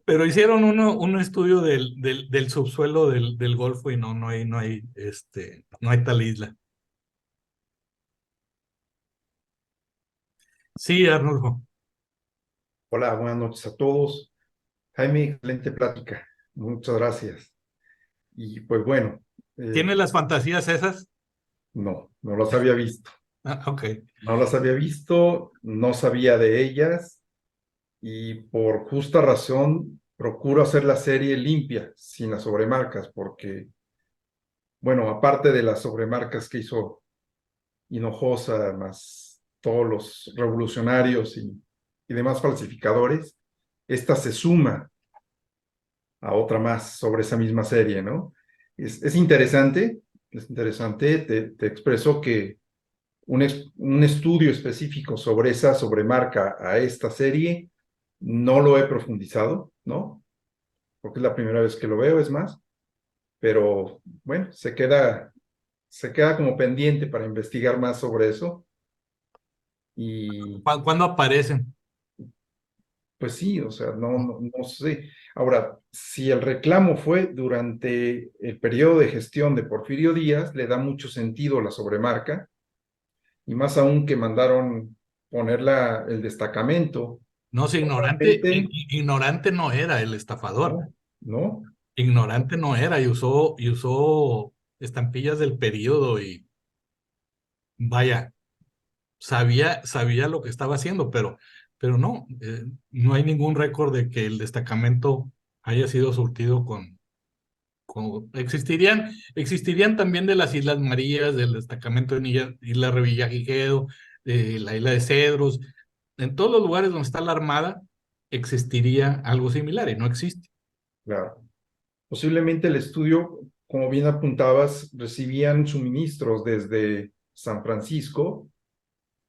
A: Pero hicieron un estudio del subsuelo del Golfo y no hay tal isla. Sí, Arnulfo.
I: Hola, buenas noches a todos. Jaime, excelente plática. Muchas gracias. Y pues bueno,
A: ¿Tienes las fantasías esas?
I: no las había visto.
A: Ah, ok.
I: No las había visto, no sabía de ellas y por justa razón procuro hacer la serie limpia, sin las sobremarcas, porque, bueno, aparte de las sobremarcas que hizo Hinojosa, más todos los revolucionarios y demás falsificadores, esta se suma a otra más sobre esa misma serie, ¿no? Es interesante, te expreso que un estudio específico sobre esa sobremarca a esta serie no lo he profundizado, ¿no? Porque es la primera vez que lo veo, es más, pero bueno, se queda como pendiente para investigar más sobre eso y
A: ¿Cuándo aparecen?
I: pues sí, o sea, no sé. Ahora, si el reclamo fue durante el periodo de gestión de Porfirio Díaz, le da mucho sentido la sobremarca, y más aún que mandaron poner el destacamento.
A: No, si ignorante no era el estafador.
I: No, no,
A: Ignorante no era y usó estampillas del periodo y vaya, sabía lo que estaba haciendo, pero no, no hay ningún récord de que el destacamento haya sido surtido existirían también de las Islas Marías, del destacamento de Isla Revillagigedo, de la isla de Cedros, en todos los lugares donde está la Armada existiría algo similar y no existe.
I: claro. Posiblemente el estudio, como bien apuntabas, recibían suministros desde San Francisco.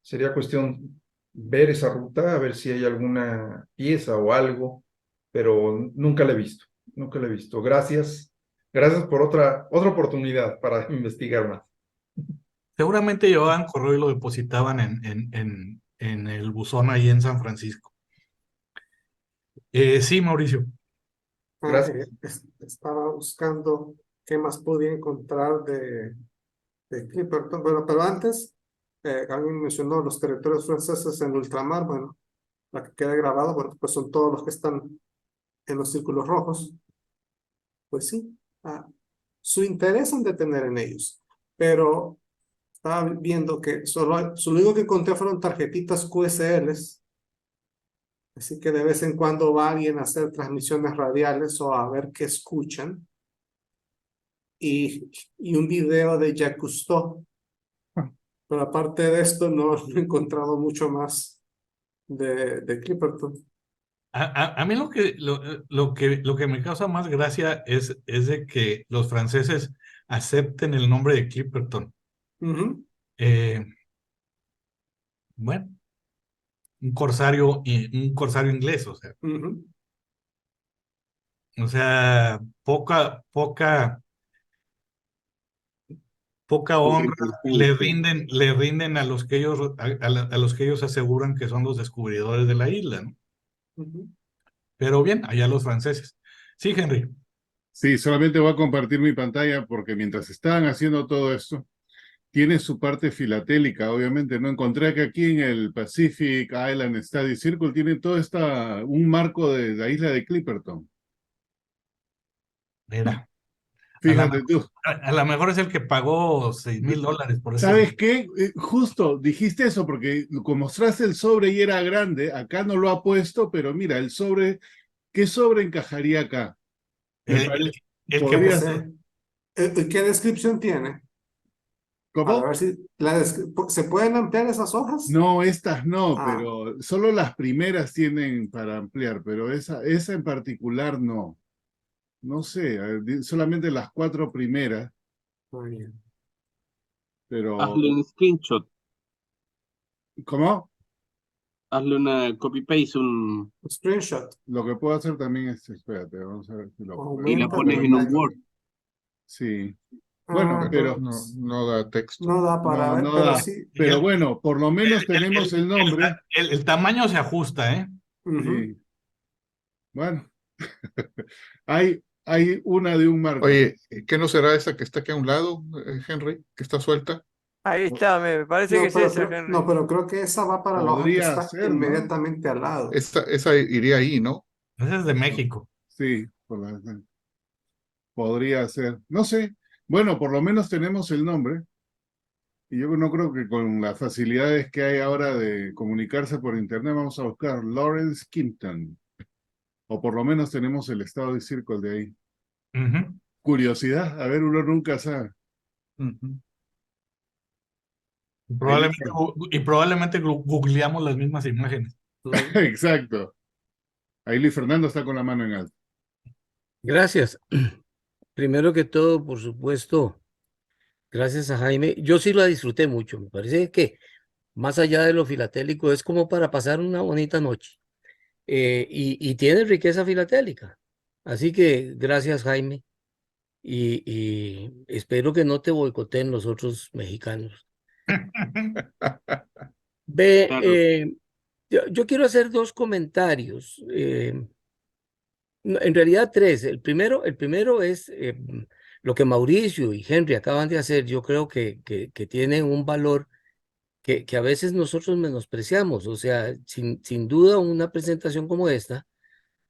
I: Sería cuestión ver esa ruta, a ver si hay alguna pieza o algo, pero nunca la he visto, nunca la he visto. Gracias por otra oportunidad para investigar más.
A: Seguramente llevaban correo y lo depositaban en el buzón ahí en San Francisco. Sí, Mauricio.
I: Gracias.
F: Estaba buscando qué más podía encontrar de Clipperton. Bueno, pero antes, alguien mencionó los territorios franceses en ultramar. Bueno, la que queda grabado, bueno, pues son todos los que están en los círculos rojos. Pues sí, su interés en detener en ellos. Pero estaba viendo que solo lo único que encontré fueron tarjetitas QSLs. Así que de vez en cuando va alguien a hacer transmisiones radiales o a ver qué escuchan. Y un video de Jacques Cousteau. Pero aparte de esto, no he encontrado mucho más de Clipperton.
A: A mí lo que me causa más gracia es de que los franceses acepten el nombre de Clipperton. Eh, bueno, un corsario inglés, o sea, poca poca
H: Poca
A: honra le
H: importancia.
A: rinden a los que a los que ellos aseguran que son los descubridores de la isla, ¿no?
F: Ujú.
A: Pero bien, allá los franceses. Sí, Henry.
B: Sí, solamente voy a compartir mi pantalla porque mientras estaban haciendo todo esto, tiene su parte filatélica, obviamente, ¿no? Encontré que aquí en el Pacific Island Study Circle tiene un marco de la isla de Clipperton.
A: Mira,
B: Fíjate tú.
A: a lo mejor es el que pagó $6,000 por ese
B: ¿Sabes
A: libro.
B: qué? Justo dijiste eso porque como mostraste el sobre y era grande, acá no lo ha puesto, pero mira, el sobre, ¿qué sobre encajaría acá? Me
A: El,
B: parece,
A: el que
B: podría ser.
F: Ese, ¿qué descripción tiene? Para
B: ¿Cómo?
F: ver si ¿se pueden ampliar esas hojas?
B: No, estas no,
F: Ah,
B: pero solo las primeras tienen para ampliar, pero esa en particular no. No sé, solamente las 4 primeras,
F: muy bien.
B: pero
H: Hazle un screenshot,
B: ¿cómo?
H: hazle una copy-paste
F: Screenshot.
B: Lo que puedo hacer también es, espérate, vamos a ver si lo puedo.
H: y la
F: Aumenta
H: pones
F: la
H: en un
F: pantalla.
H: Word.
B: Sí, bueno,
F: Ah,
B: pero no da texto.
F: no da para
B: No,
F: ver,
B: no
F: pero
B: da.
F: sí.
B: Pero bueno, por lo menos tenemos el nombre.
A: el tamaño se ajusta, ¿eh?
F: Ujú.
B: Sí, bueno, hay una de un marco.
J: Oye, ¿qué no será esa que está aquí a un lado, Henry, que está suelta?
C: Ahí está, me parece que
F: No,
C: es esa, Henry.
F: no, pero creo que esa va para la hoja que
B: Podría
F: está
B: ser, ¿no?
F: inmediatamente al lado.
J: Esa iría ahí, ¿no?
A: Ese es de México.
B: Sí, podría ser. No sé. Bueno, por lo menos tenemos el nombre. Y yo no creo que con las facilidades que hay ahora de comunicarse por internet vamos a buscar Lawrence Kimpton. O por lo menos tenemos el estado de Circle de ahí.
A: Ujú.
B: Curiosidad, a ver, uno nunca sabe.
J: Ujú.
B: Ahí
A: Probablemente,
B: listo.
A: probablemente googleamos las mismas imágenes.
F: Ujú.
B: Exacto. Ahí Luis Fernando está con la mano en alto.
K: Gracias. Primero que todo, por supuesto, gracias a Jaime. Yo sí la disfruté mucho. Me parece que más allá de lo filatélico es como para pasar una bonita noche. Y tiene riqueza filatélica. Así que gracias, Jaime. Y espero que no te boicoteen los otros mexicanos. Ve,
H: Claro,
K: yo quiero hacer dos comentarios. No, en realidad tres. El primero es lo que Mauricio y Henry acaban de hacer. Yo creo que tiene un valor que a veces nosotros menospreciamos. O sea, sin duda una presentación como esta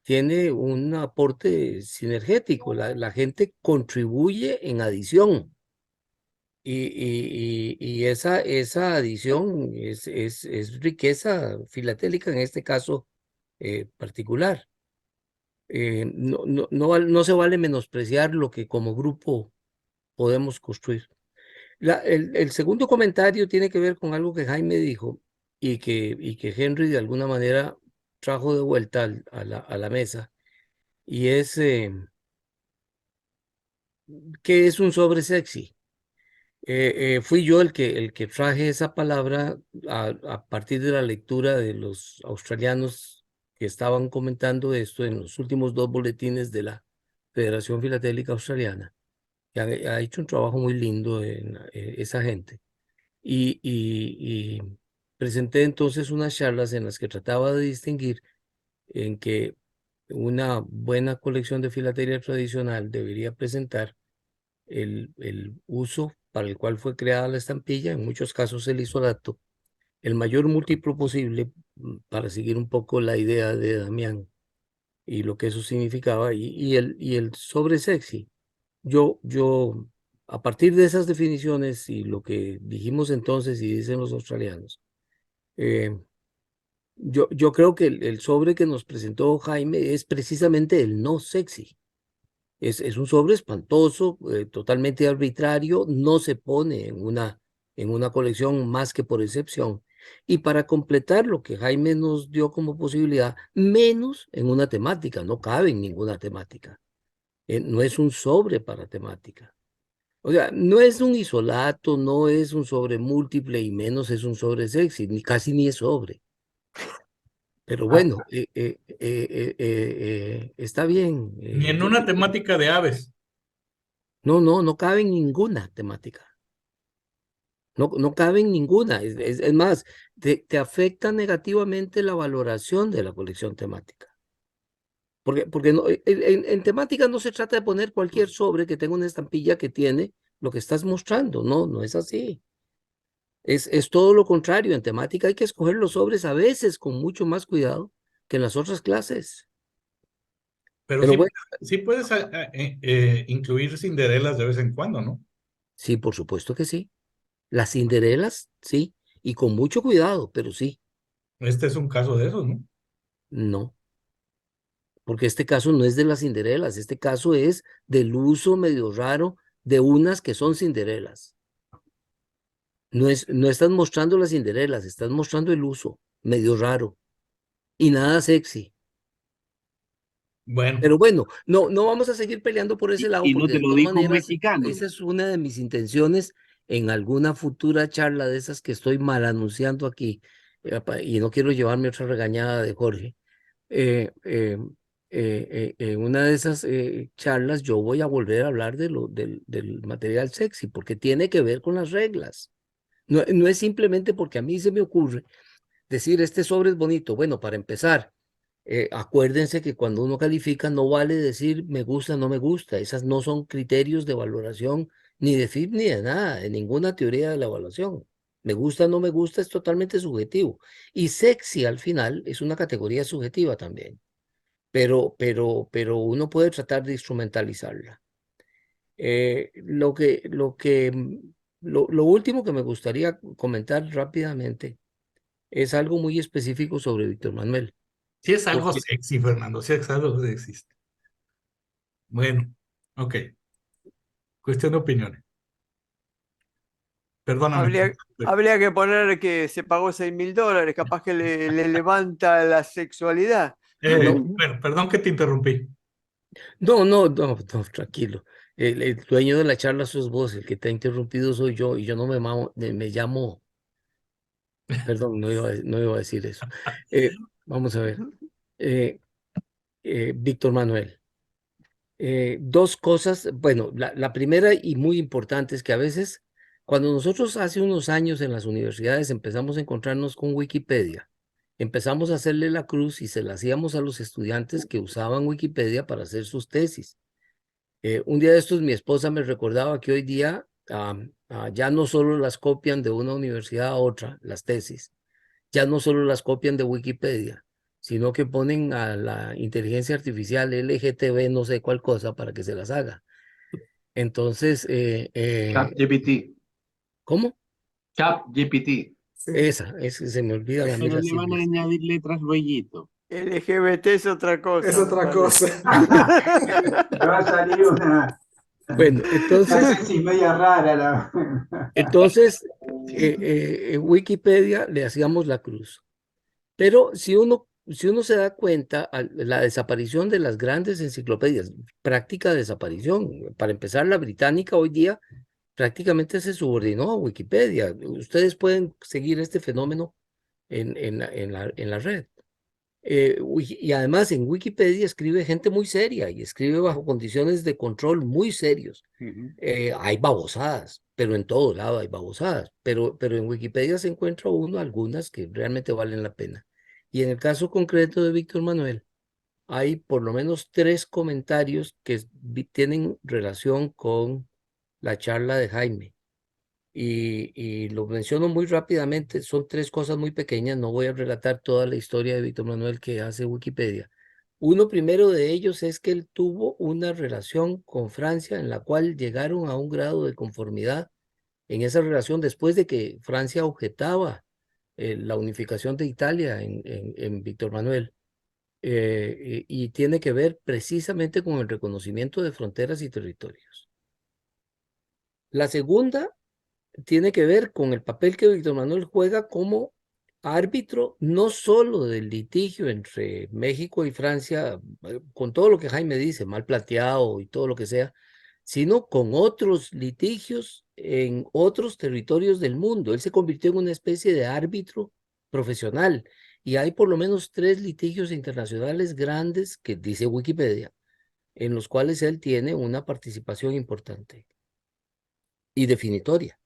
K: tiene un aporte sinergético. La gente contribuye en adición. Y esa adición es riqueza filatélica en este caso particular. No se vale menospreciar lo que como grupo podemos construir. El segundo comentario tiene que ver con algo que Jaime dijo y que Henry de alguna manera trajo de vuelta a la mesa, y es ¿qué es un sobre sexy? Fui yo el que traje esa palabra a partir de la lectura de los australianos que estaban comentando esto en los últimos dos boletines de la Federación Filatélica Australiana, que ha hecho un trabajo muy lindo en esa gente. Y presenté entonces unas charlas en las que trataba de distinguir en que una buena colección de filatelia tradicional debería presentar el uso para el cual fue creada la estampilla, en muchos casos el isolato, el mayor múltiplo posible, para seguir un poco la idea de Damián y lo que eso significaba, y el sobre sexy. Yo, a partir de esas definiciones y lo que dijimos entonces y dicen los australianos, eh, yo creo que el sobre que nos presentó Jaime es precisamente el no sexy. Es un sobre espantoso, totalmente arbitrario, no se pone en una colección más que por excepción. Y para completar lo que Jaime nos dio como posibilidad, menos en una temática, no cabe en ninguna temática. No es un sobre para temática. O sea, no es un isolato, no es un sobre múltiple y menos es un sobre sexy, ni casi ni es sobre. Pero bueno, está bien.
A: Ni en una temática de aves.
K: No cabe en ninguna temática. No cabe en ninguna. Es más, te afecta negativamente la valoración de la colección temática. Porque en temática no se trata de poner cualquier sobre que tenga una estampilla que tiene lo que estás mostrando. No es así. Es todo lo contrario. En temática hay que escoger los sobres a veces con mucho más cuidado que en las otras clases.
A: Pero
K: Pero
A: sí,
K: bueno,
A: sí puedes incluir Cinderelas de vez en cuando, ¿no?
K: sí, por supuesto que sí. Las Cinderelas, sí. Y con mucho cuidado, pero sí.
A: Este es un caso de esos, ¿no?
K: No. Porque este caso no es de las Cinderelas. Este caso es del uso medio raro de unas que son Cinderelas. No estás mostrando las Cinderelas, estás mostrando el uso medio raro y nada sexy.
A: Bueno,
K: Pero bueno, no vamos a seguir peleando por ese lado
H: Y no
K: porque
H: te
K: de
H: lo
K: todas
H: dijo un
K: maneras,
H: mexicano.
K: esa es una de mis intenciones en alguna futura charla de esas que estoy mal anunciando aquí, y no quiero llevarme otra regañada de Jorge. En una de esas charlas yo voy a volver a hablar del material sexy porque tiene que ver con las reglas. No es simplemente porque a mí se me ocurre decir este sobre es bonito. Bueno, para empezar, acuérdense que cuando uno califica no vale decir me gusta, no me gusta. Esas no son criterios de valoración ni de FIP ni de nada, de ninguna teoría de la evaluación. Me gusta, no me gusta es totalmente subjetivo. Y sexy al final es una categoría subjetiva también, pero uno puede tratar de instrumentalizarla. Lo último que me gustaría comentar rápidamente es algo muy específico sobre Víctor Manuel.
A: sí es algo
K: Porque
A: sexy, Fernando, sí es algo sexy. Bueno, ok. Cuestión de opiniones. Perdóname.
C: Habría que poner que se pagó $6.000, capaz que le levanta la sexualidad.
K: no,
A: Perdón que te interrumpí.
K: no, tranquilo. El dueño de la charla sos vos, el que te ha interrumpido soy yo, y yo no me llamo, perdón, no iba a decir eso. Vamos a ver. Eh, Víctor Manuel. Dos cosas, bueno, la primera y muy importante es que a veces, cuando nosotros hace unos años en las universidades empezamos a encontrarnos con Wikipedia, empezamos a hacerle la cruz y se la hacíamos a los estudiantes que usaban Wikipedia para hacer sus tesis. Un día de estos mi esposa me recordaba que hoy día ya no solo las copian de una universidad a otra, las tesis, ya no solo las copian de Wikipedia, sino que ponen a la inteligencia artificial LGTB no sé cuál cosa para que se las haga. Entonces,
D: ChatGPT.
K: ¿cómo?
D: ChatGPT.
K: Se me olvida la
H: Pero
K: mera
H: le van a
K: siglas.
H: añadir letras luego.
C: LGBT es otra cosa.
F: Es otra
C: me parece.
F: cosa.
G: Me va a salir una
K: Bueno, entonces,
G: tesis media rara. La...
K: en Wikipedia le hacíamos la cruz. Pero si uno se da cuenta, la desaparición de las grandes enciclopedias, práctica desaparición. Para empezar, la británica hoy día prácticamente se subordinó a Wikipedia. Ustedes pueden seguir este fenómeno en la red. Y además en Wikipedia escribe gente muy seria y escribe bajo condiciones de control muy serios. Hay babosadas, pero en todo lado hay babosadas. Pero en Wikipedia se encuentra uno algunas que realmente valen la pena. Y en el caso concreto de Víctor Manuel, hay por lo menos 3 comentarios que tienen relación con la charla de Jaime. Y lo menciono muy rápidamente, son 3 cosas muy pequeñas, no voy a relatar toda la historia de Víctor Manuel que hace Wikipedia. Uno primero de ellos es que él tuvo una relación con Francia en la cual llegaron a un grado de conformidad en esa relación después de que Francia objetaba la unificación de Italia en Víctor Manuel. Y tiene que ver precisamente con el reconocimiento de fronteras y territorios. La segunda tiene que ver con el papel que Víctor Manuel juega como árbitro, no solo del litigio entre México y Francia, con todo lo que Jaime dice, mal planteado y todo lo que sea, sino con otros litigios en otros territorios del mundo. Él se convirtió en una especie de árbitro profesional y hay por lo menos 3 litigios internacionales grandes que dice Wikipedia, en los cuales él tiene una participación importante y definitoria.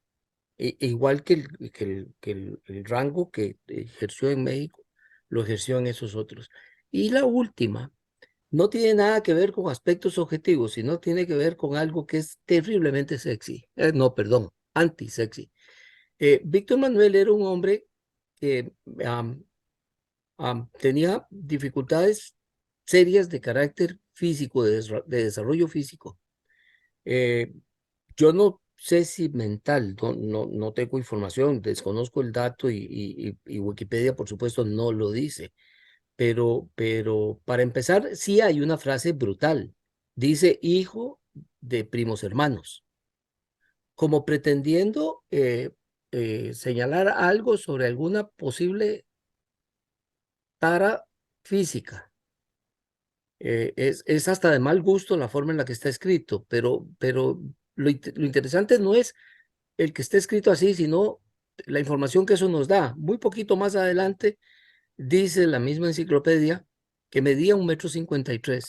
K: igual que el rango que ejerció en México, lo ejerció en esos otros. Y la última no tiene nada que ver con aspectos objetivos, sino tiene que ver con algo que es terriblemente sexy. No, perdón, anti-sexy. Víctor Manuel era un hombre que tenía dificultades serias de carácter físico, de desarrollo físico. Yo no sé si mental, no tengo información, desconozco el dato y Wikipedia, por supuesto, no lo dice. Pero para empezar, sí hay una frase brutal. Dice hijo de primos hermanos, como pretendiendo señalar algo sobre alguna posible tara física. Es hasta de mal gusto la forma en la que está escrito, pero lo interesante no es el que esté escrito así, sino la información que eso nos da. Muy poquito más adelante dice la misma enciclopedia que medía 1,53 m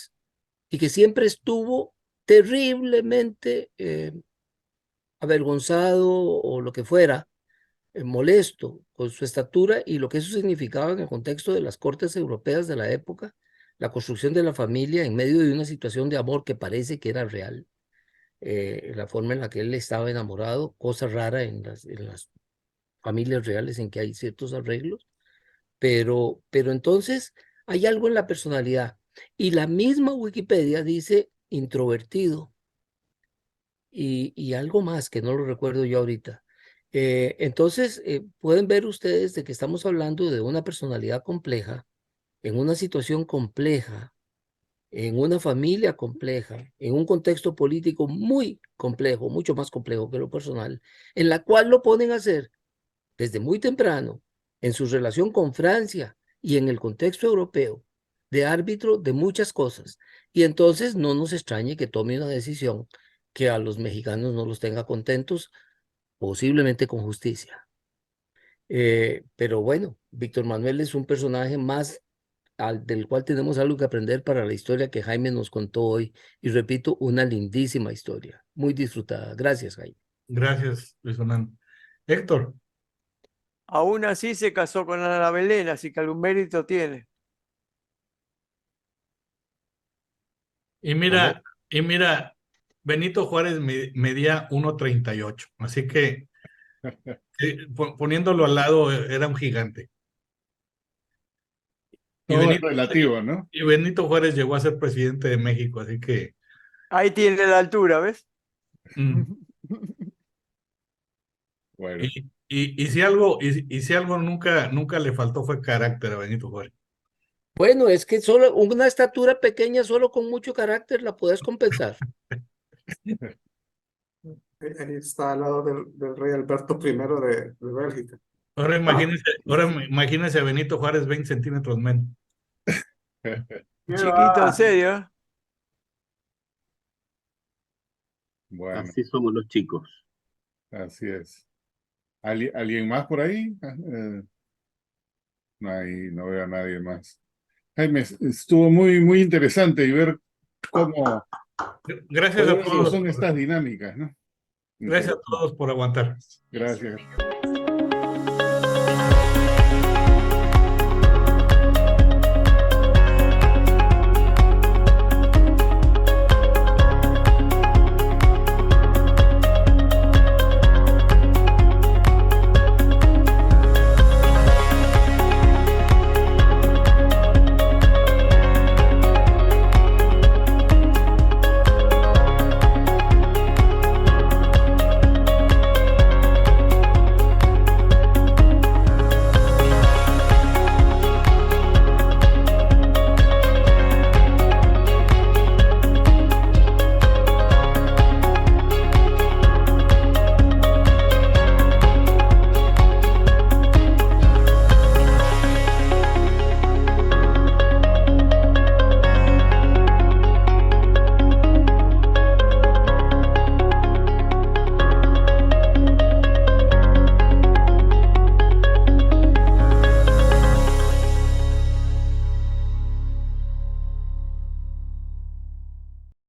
K: y que siempre estuvo terriblemente avergonzado o lo que fuera, molesto con su estatura y lo que eso significaba en el contexto de las cortes europeas de la época, la construcción de la familia en medio de una situación de amor que parece que era real, la forma en la que él estaba enamorado, cosa rara en las familias reales en que hay ciertos arreglos, pero entonces hay algo en la personalidad y la misma Wikipedia dice introvertido y algo más que no lo recuerdo yo ahorita. Entonces, pueden ver ustedes de que estamos hablando de una personalidad compleja, en una situación compleja, en una familia compleja, en un contexto político muy complejo, mucho más complejo que lo personal, en la cual lo ponen a hacer desde muy temprano, en su relación con Francia y en el contexto europeo, de árbitro de muchas cosas. Y entonces no nos extrañe que tome una decisión que a los mexicanos no los tenga contentos, posiblemente con justicia. Pero bueno, Víctor Manuel es un personaje más del cual tenemos algo que aprender para la historia que Jaime nos contó hoy. Y repito, una lindísima historia, muy disfrutada. Gracias, Jaime.
A: Gracias, Luis Fernando. Héctor.
C: Aún así se casó con Ana Belén, así que algún mérito tiene.
A: Y mira, Benito Juárez medía 1,38, así que poniéndolo al lado era un gigante.
B: Todo es relativo, ¿no?
A: Y Benito Juárez llegó a ser presidente de México, así que...
C: Ahí tiene la altura, ¿ves?
B: Bueno.
A: Y si algo nunca le faltó fue carácter a Benito Juárez.
K: Bueno, es que solo una estatura pequeña, solo con mucho carácter, la puedes compensar.
F: Ahí está al lado del rey Alberto I de Bélgica.
A: Ahora imagínese a Benito Juárez 20 centímetros menos.
C: Chiquito, en serio.
B: Bueno,
H: Así somos los chicos.
B: así es. ¿Alguien más por ahí? No veo a nadie más. Jaime, estuvo muy interesante y ver cómo
A: Gracias a todos.
B: son estas dinámicas, ¿no?
A: Gracias a todos por aguantar.
B: Gracias.